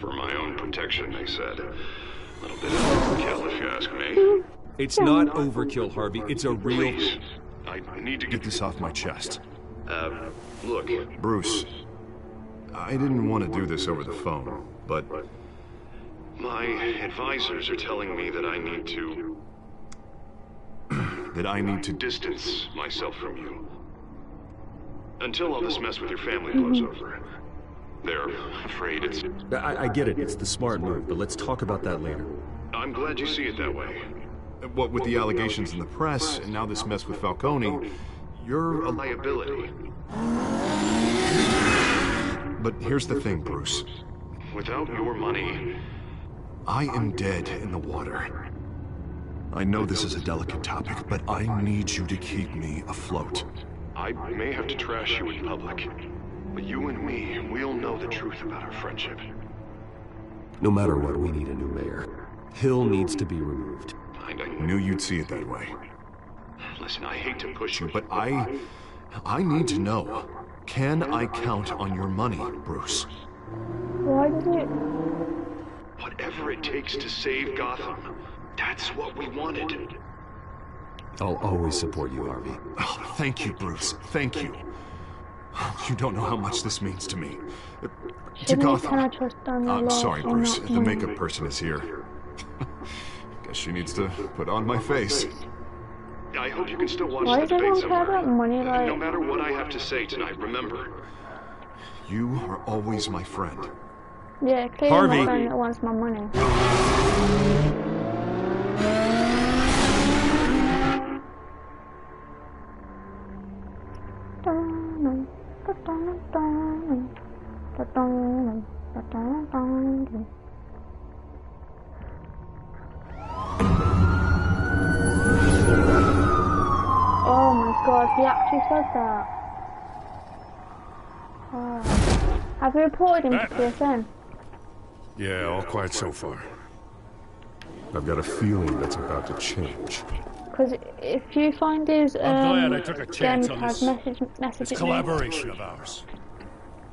For my own protection, they said. A little bit of overkill, if you ask me. It's not overkill, Harvey. It's a real... Please. I need to Get this off my chest. Look. Bruce, I didn't want to do this over the phone, but... My advisors are telling me that I need to... that I need to... distance myself from you. Until all this mess with your family blows over. They're afraid it's... I get it. It's the smart move, but let's talk about that later. I'm glad you see it that way. What with the allegations in the press, and now this mess with Falcone, you're a liability. But here's the thing, Bruce. Without your money... I am dead in the water. I know this is a delicate topic, but I need you to keep me afloat. I may have to trash you in public, but you and me, we'll know the truth about our friendship. No matter what, we need a new mayor. Hill needs to be removed. I knew you'd see it that way. Listen, I hate to push you, but I need to know. Can I count on your money, Bruce? Why does it? Whatever it takes to save Gotham, that's what we wanted. I'll always support you, Harvey. Oh, thank you, Bruce. Thank you. You don't know how much this means to me. To Gotham. Can I trust on the I'm law sorry, or Bruce. not? The makeup person is here. Guess she needs to put on my face. I hope you can still watch Why the does everyone debate care somewhere. about money? Like, No matter what I have to say tonight, remember. You are always my friend. yeah, clearly Harvey. my friend that wants my money. Oh my god, he actually said that. Oh. Have you reported him to PSN? Yeah, all quiet so far. I've got a feeling that's about to change. Because if you find his I'm glad I took a chance on this. message It's me, collaboration of ours.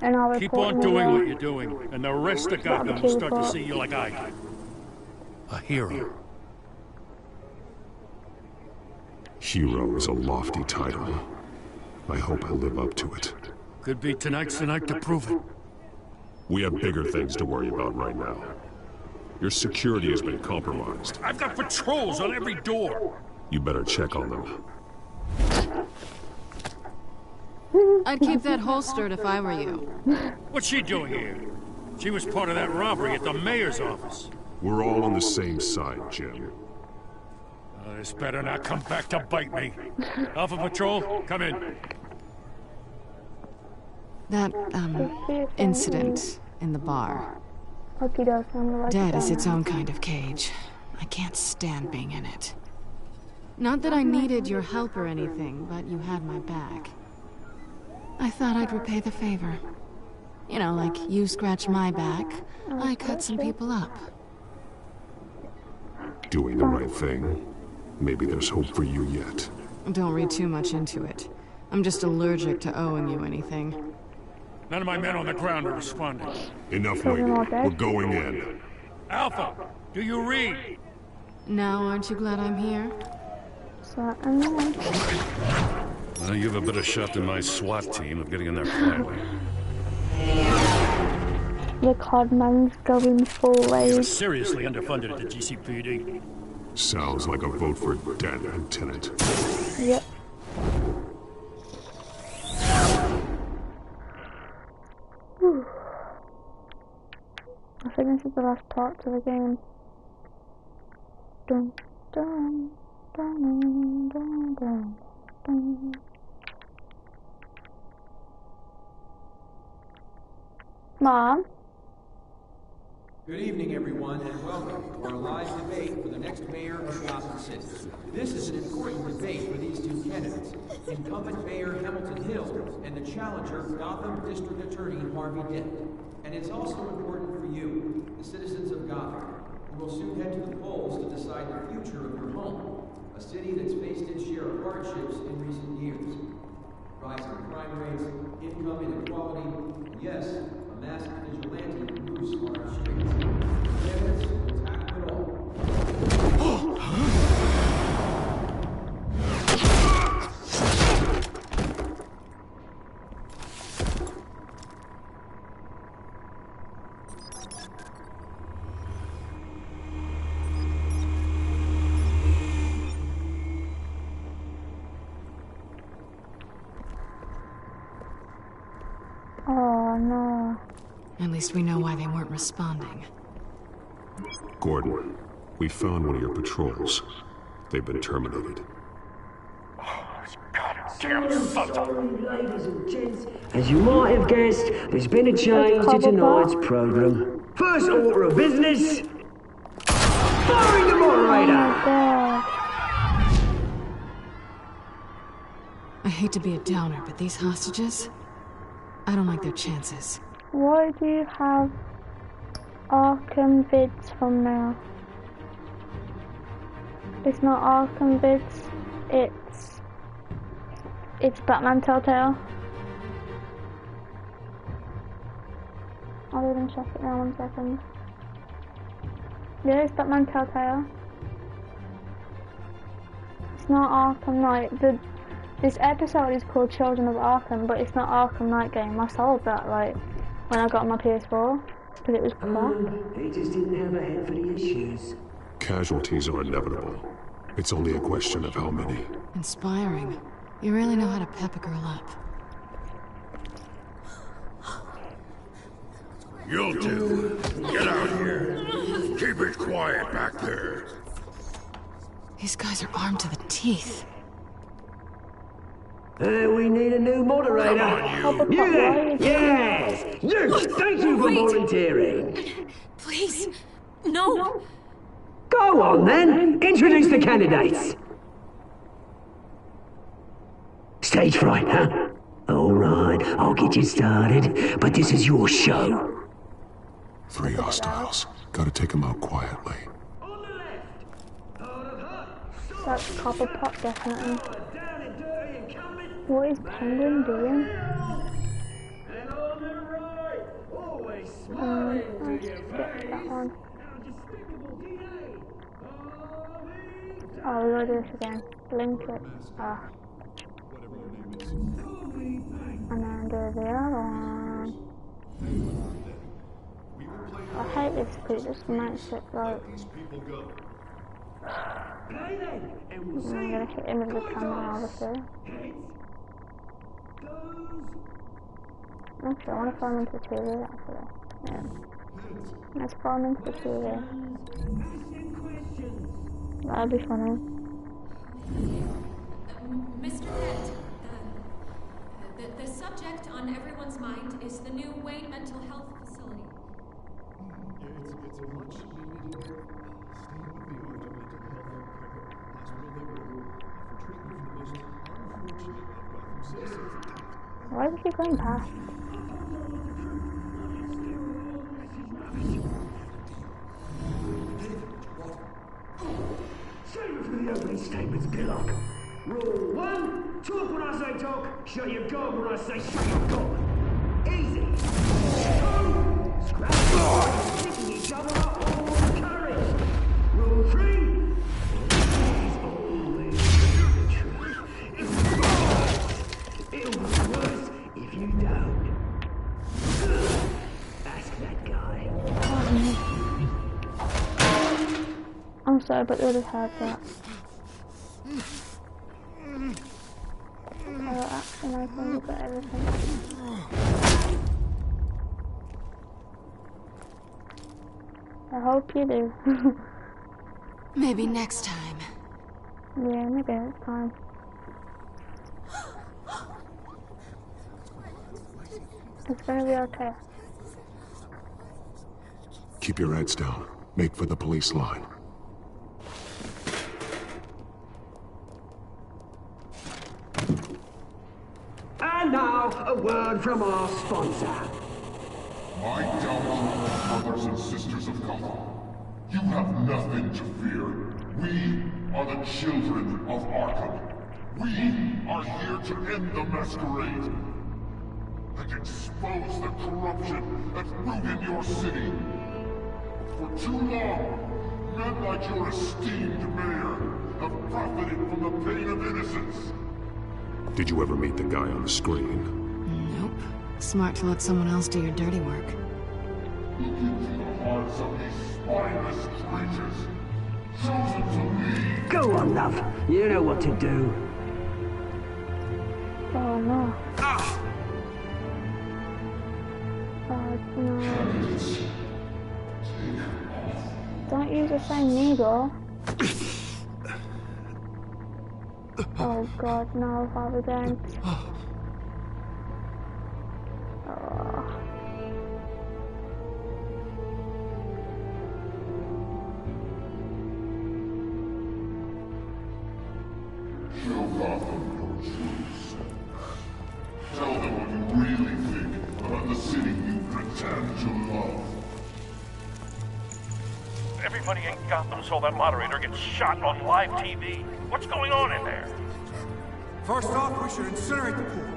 and I'll Keep report on him doing as well. what you're doing, and the rest of Gotham will start to see you like I do. A hero. Hero is a lofty title. I hope I live up to it. Could be tonight's the night to prove it. We have bigger things to worry about right now. Your security has been compromised. I've got patrols on every door. You better check on them. I'd keep that holstered if I were you. What's she doing here? She was part of that robbery at the mayor's office. We're all on the same side, Jim. This better not come back to bite me. Alpha Patrol, come in. That, incident in the bar. Okay, I'm gonna write Dead it is down. its own kind of cage. I can't stand being in it. Not that I needed your help or anything, but you had my back. I thought I'd repay the favor. You know, like you scratch my back, I cut some people up. Doing the right thing. Maybe there's hope for you yet. Don't read too much into it. I'm just allergic to owing you anything. None of my men on the ground are responding. Enough waiting. We're going in. Alpha, do you read? Now, aren't you glad I'm here? Well, you have a better shot than my SWAT team of getting in there quietly. The codman's going full You're rage. seriously underfunded at the GCPD. Sounds like a vote for dead, Lieutenant. Yep. Whew. I think this is the last part to the game. Dun, dun, dun, dun, dun, dun. Mom? Good evening, everyone, and welcome to our live debate for the next mayor of Gotham City. This is an important debate for these two candidates, incumbent Mayor Hamilton Hill and the challenger, Gotham District Attorney Harvey Dent. And it's also important for you, the citizens of Gotham, who will soon head to the polls to decide the future of your home, a city that's faced its share of hardships in recent years. Rising crime rates, income inequality, and yes, a masked vigilante loose on our streets. Candidates will tackle it all. Oh no. At least we know why they weren't responding. Gordon, we found one of your patrols. They've been terminated. Ladies and gents, as you might have guessed, there's been a change to tonight's program. First order of business, firing the moderator! I hate to be a downer, but these hostages, I don't like their chances. Why do you have Arkham vids from now? It's not Arkham vids, it's Batman Telltale. I don't gonna check it now, 1 second. Yeah, it's Batman Telltale. It's not Arkham Knight. This episode is called Children of Arkham, but it's not Arkham Knight game. I sold that, like, when I got my PS4, because it was crap. He just didn't have a head for the issues. Casualties are inevitable. It's only a question of how many. Inspiring. You really know how to pep a girl up. You'll do. Get out here. Keep it quiet back there. These guys are armed to the teeth. We need a new moderator. Come on, you there? Yes! You! Thank you for volunteering. Please, no. Go on then. Introduce the candidates. Stage fright, huh? All right, I'll get you started, but this is your show. 3 hostiles. Gotta take them out quietly. That's Copperpot, definitely. What is Penguin doing? Let's just get to that one. Oh, we gotta do this again. Link it. Ah. And then do the other one. I hate this because it just makes it like... I'm gonna hit him with the camera, obviously. Actually, I want to fall into the TV, actually. Yeah. Let's fall into the TV. That'd be funny. Mr. Kent, the subject on everyone's mind is the new Wayne Mental Health Facility. It's a much needed state-of-the-art mental health hospital for treatment for the most unfortunate of Gotham citizens. Why does he keep going past? Save it for the opening statements, Pillock. Rule 1, talk when I say talk, shut your gob when I say shut your gob. Easy. 2, scrap picking each other up all with courage. Rule 3, is always the truth. It'll be worse if you don't. Ask that guy. I'm sorry, but they would have had that. Action icons, you've got everything. I hope you do. Maybe next time. Yeah, maybe next time. It's gonna be okay. Keep your heads down. Make for the police line. And now, a word from our sponsor. My doubtful brothers and sisters of Gotham, you have nothing to fear. We are the children of Arkham. We are here to end the masquerade and expose the corruption that ruined your city. For too long, men like your esteemed mayor have profited from the pain of innocence. Did you ever meet the guy on the screen? Nope. Smart to let someone else do your dirty work. Look into the hearts of these spineless creatures, chosen to lead. Go on, love. You know what to do. Oh no. Ah! Oh no. Don't use the same needle. Oh god, no, Father, don't. Oh. Show Gotham your truths. Tell them what you really think about the city you pretend to love. Everybody in Gotham saw that moderator get shot on live TV. What's going on in there? First off, we should incinerate the pool.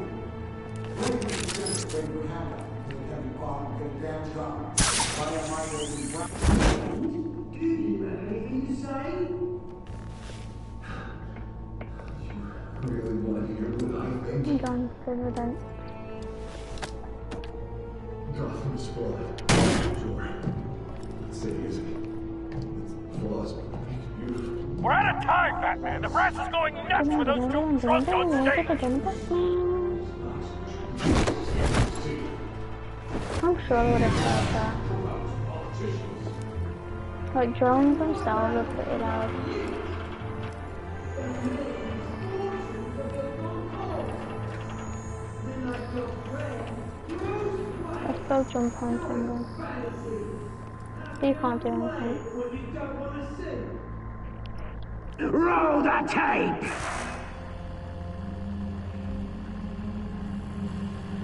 I'm done for the event. Gotham's flawed. Sure. Stay easy. Its flaws make it beautiful. We're out of time, Batman. The press is going nuts with those two drunks on stage. I'm sure I would have heard that. Like, drones themselves are pretty loud. Let's go jump on Penguin. You can't do anything. Roll the tape!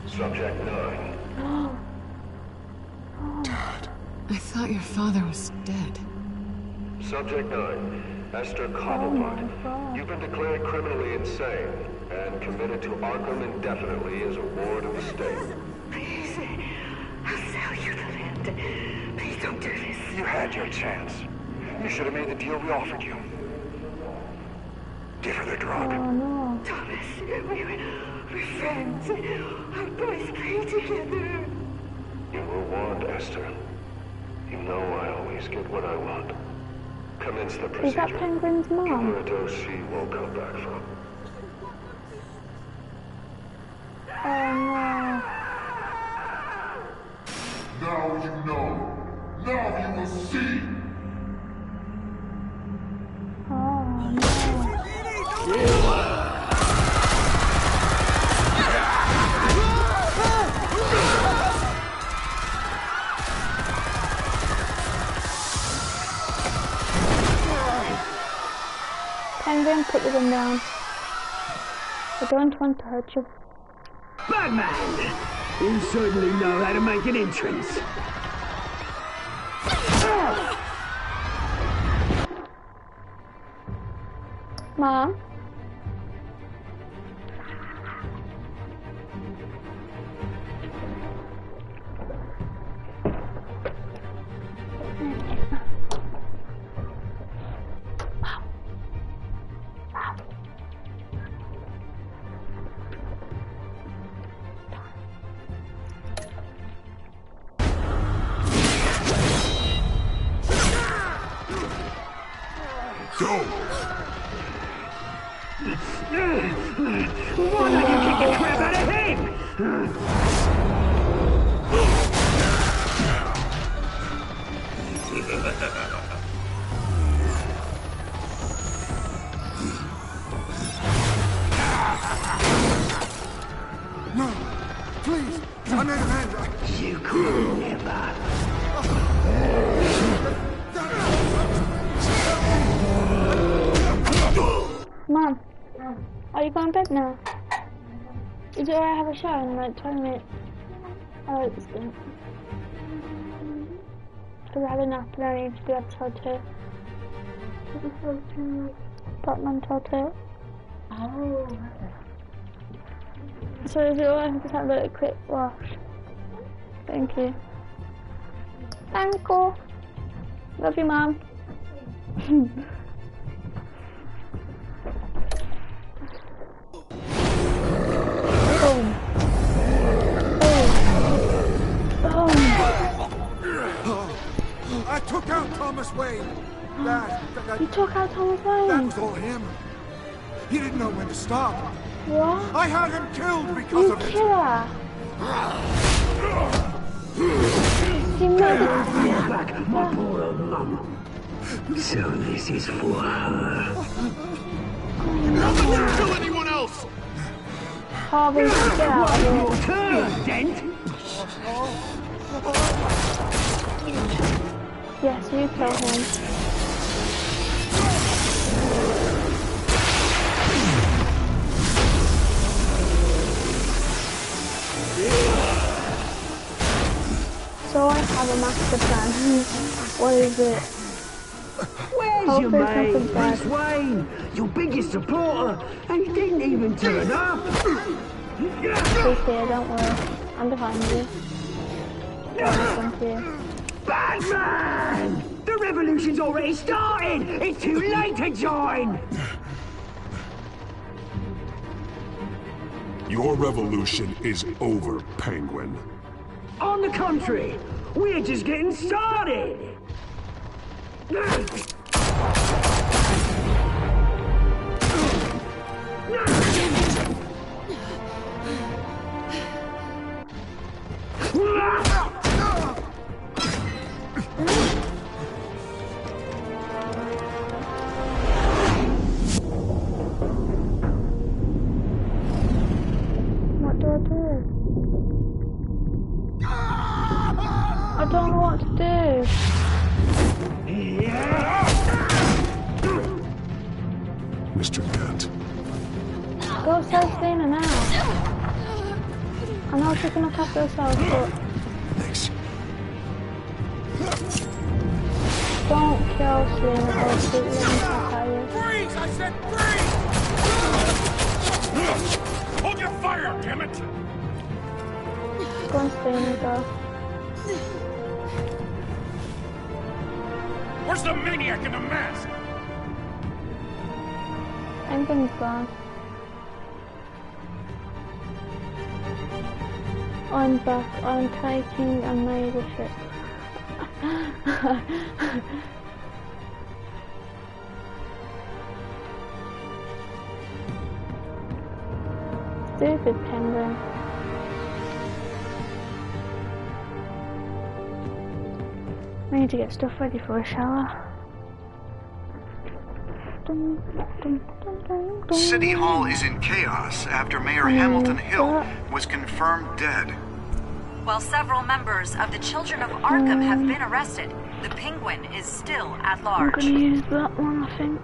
Subject 9. Dad. I thought your father was dead. Subject 9. Esther Cobblepot. You've been declared criminally insane and committed to Arkham indefinitely as a ward of the state. Please, I'll sell you the land. Please don't do this. You had your chance. You should have made the deal we offered you. Give her the drug. Oh no. Thomas, we're friends. Our boys play together. You were warned, Esther. You know I always get what I want. Commence the procedure. Is that Penguin's mom? Give her a dose she won't come back from. Oh no. Now you know. Now you will see. Oh no. Penguin, put the gun down. I don't want to hurt you. Batman! You certainly know how to make an entrance. Mom? Why don't you kick the crap out of him? No, please, I need a hand. You could never. Mom, are you going to bed now? Is it alright I have a shower in like 20 minutes? Oh, it's good. Because I had a nap and I need to do episode 2. Batman Telltale. Oh, so is it alright if I just have a quick wash? Thank you. Thank you. Love you, Mom. I took out Thomas Wayne. You took out Thomas Wayne? That was all him. He didn't know when to stop. What? I had him killed because of it. You killer. You made it. Back, my poor old mum. So this is for her. Don't let him kill anyone else! Harvey, get out of here. Your turn, Dent! Yes, you kill him. So I have a master plan. What is it? Where's your mate, Bruce Wayne? Your biggest supporter, and he didn't even turn up. He's here, don't worry. I'm behind you. Thank you. Batman! The revolution's already started! It's too late to join! Your revolution is over, Penguin. On the contrary, we're just getting started! What do I do? I don't know what to do. Mr. Kent. Go save Selena now. I know she can look after herself, but... Thanks. Don't kill Selena or shoot them to you. Freeze! I said freeze! Hold your fire, damn it! Go on, Selena, go. Where's the maniac in the mask? Everything's gone. I'm back. I'm taking a major ship. Stupid penguin. I need to get stuff ready for a shower. City Hall is in chaos after Mayor Hamilton Hill was confirmed dead. While several members of the Children of Arkham have been arrested, the Penguin is still at I'm large. gonna use that one, I think.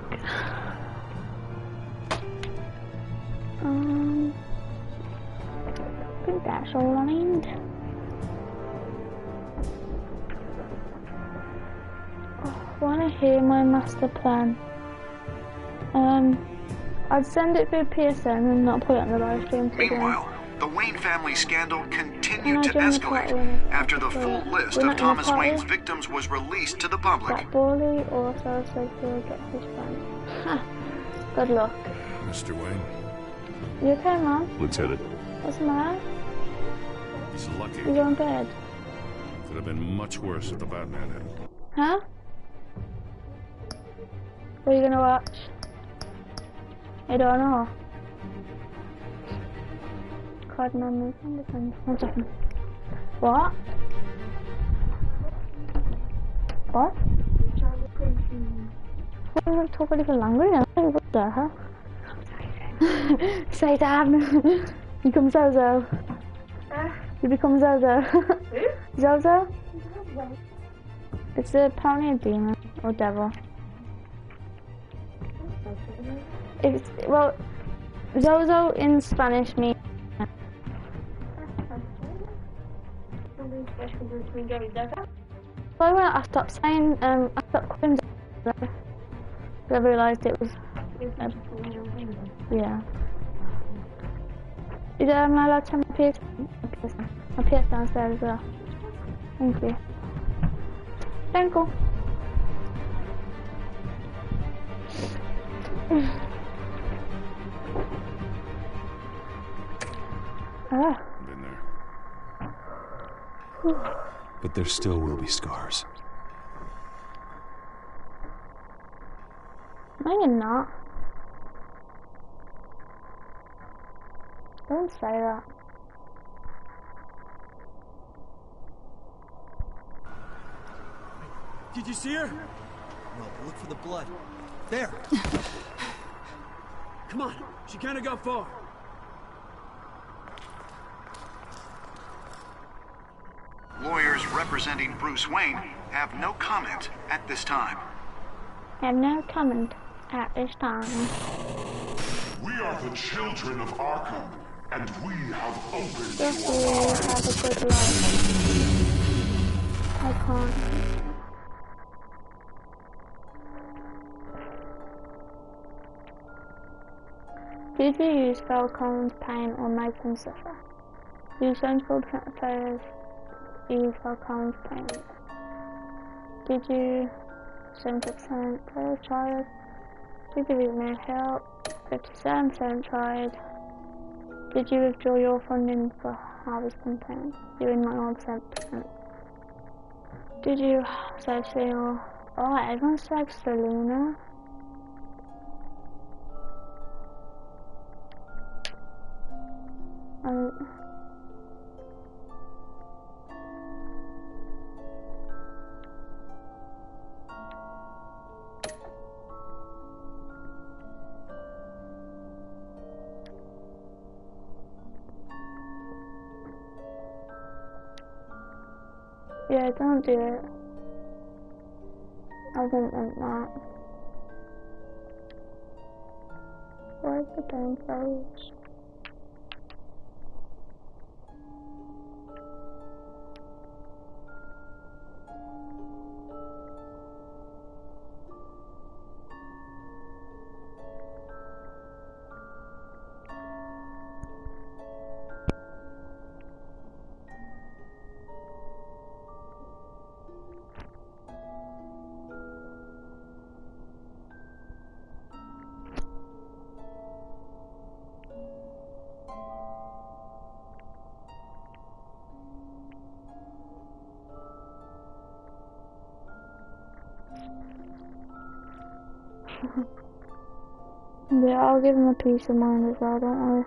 I think that's all I need. Oh, I wanna hear my master plan. I'd send it through PSN and not put it on the live stream. Meanwhile, the Wayne family scandal continued to escalate after the full list of Thomas Wayne's victims was released to the public. That Borley also said he'll get his friend. Ha! Good luck. Mr. Wayne? You okay, Mom? Lieutenant. What's the matter? He's lucky. You go in bed? Could have been much worse if the Batman had. Huh? What are you gonna watch? I don't know. Card memories and defense. 1 second. What? What? What are you talking different language? What the hell? Satan! You become Zozo. You become Zozo. Zozo? It's apparently a demon or devil. It's, well, Zozo in Spanish means. So when I stopped saying, I stopped calling Zozo, I realised it was. Yeah. Am I allowed to have my PS? My PS downstairs as well. Thank you. Thank you. Been there. But there still will be scars. No, you're not. Don't say that. Did you see her? No, but look for the blood. There. Come on, she can't have got far. Lawyers representing Bruce Wayne have no comment at this time. Have no comment at this time. We are the children of Arkham, and we have opened Just your have a eyes. good life. I can't. Did you use Falcon's pain or make them suffer? Use sensible players. ease Falcone's pain? Did you 70% tried? Did you need more help? 57% tried. Did you withdraw your funding for harvesting pain? You're in 91%. Did you save Selena? Oh, everyone saved Selena. Yeah, don't do it. I didn't want that. Where's the game froze? Yeah, I'll give him a peace of mind as well, don't worry.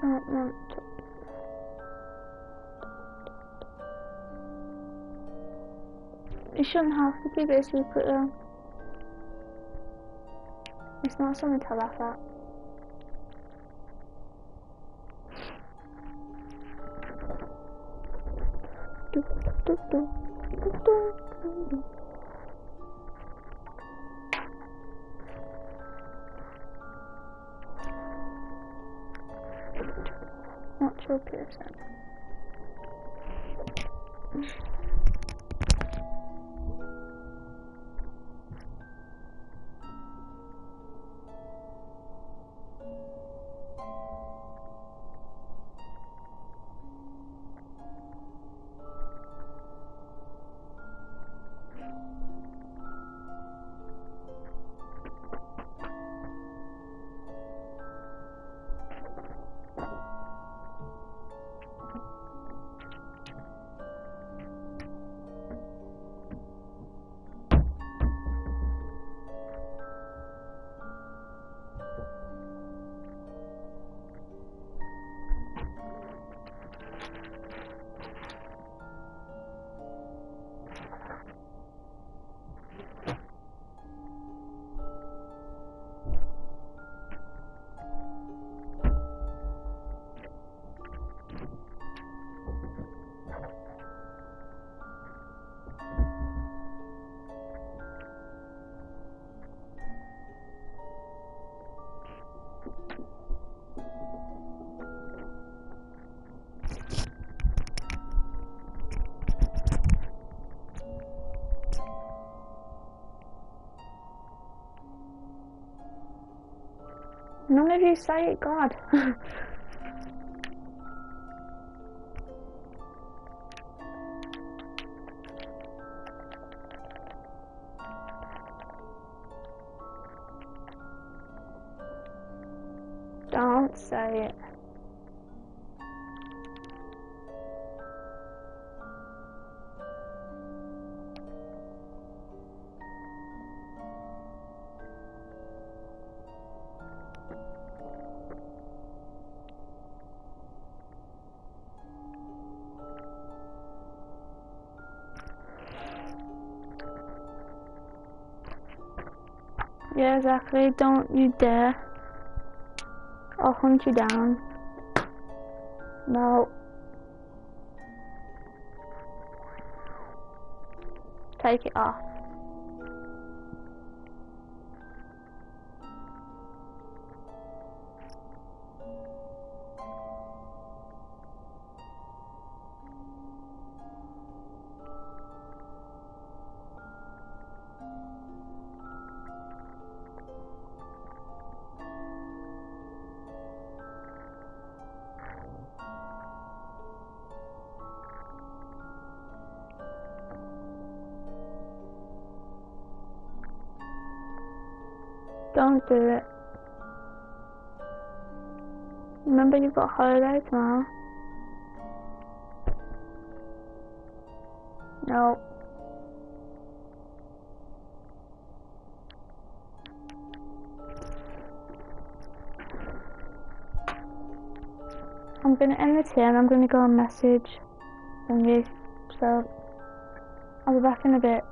Don't want to. You shouldn't have to keep it a secret though. It's not something to laugh at. What's your person? None of you say it, God. Don't say it. Yeah, exactly. Don't you dare. I'll hunt you down. No. Take it off. Don't do it. Remember, you've got a holiday tomorrow. No. I'm gonna end this here and I'm gonna go and message thingy. So I'll be back in a bit.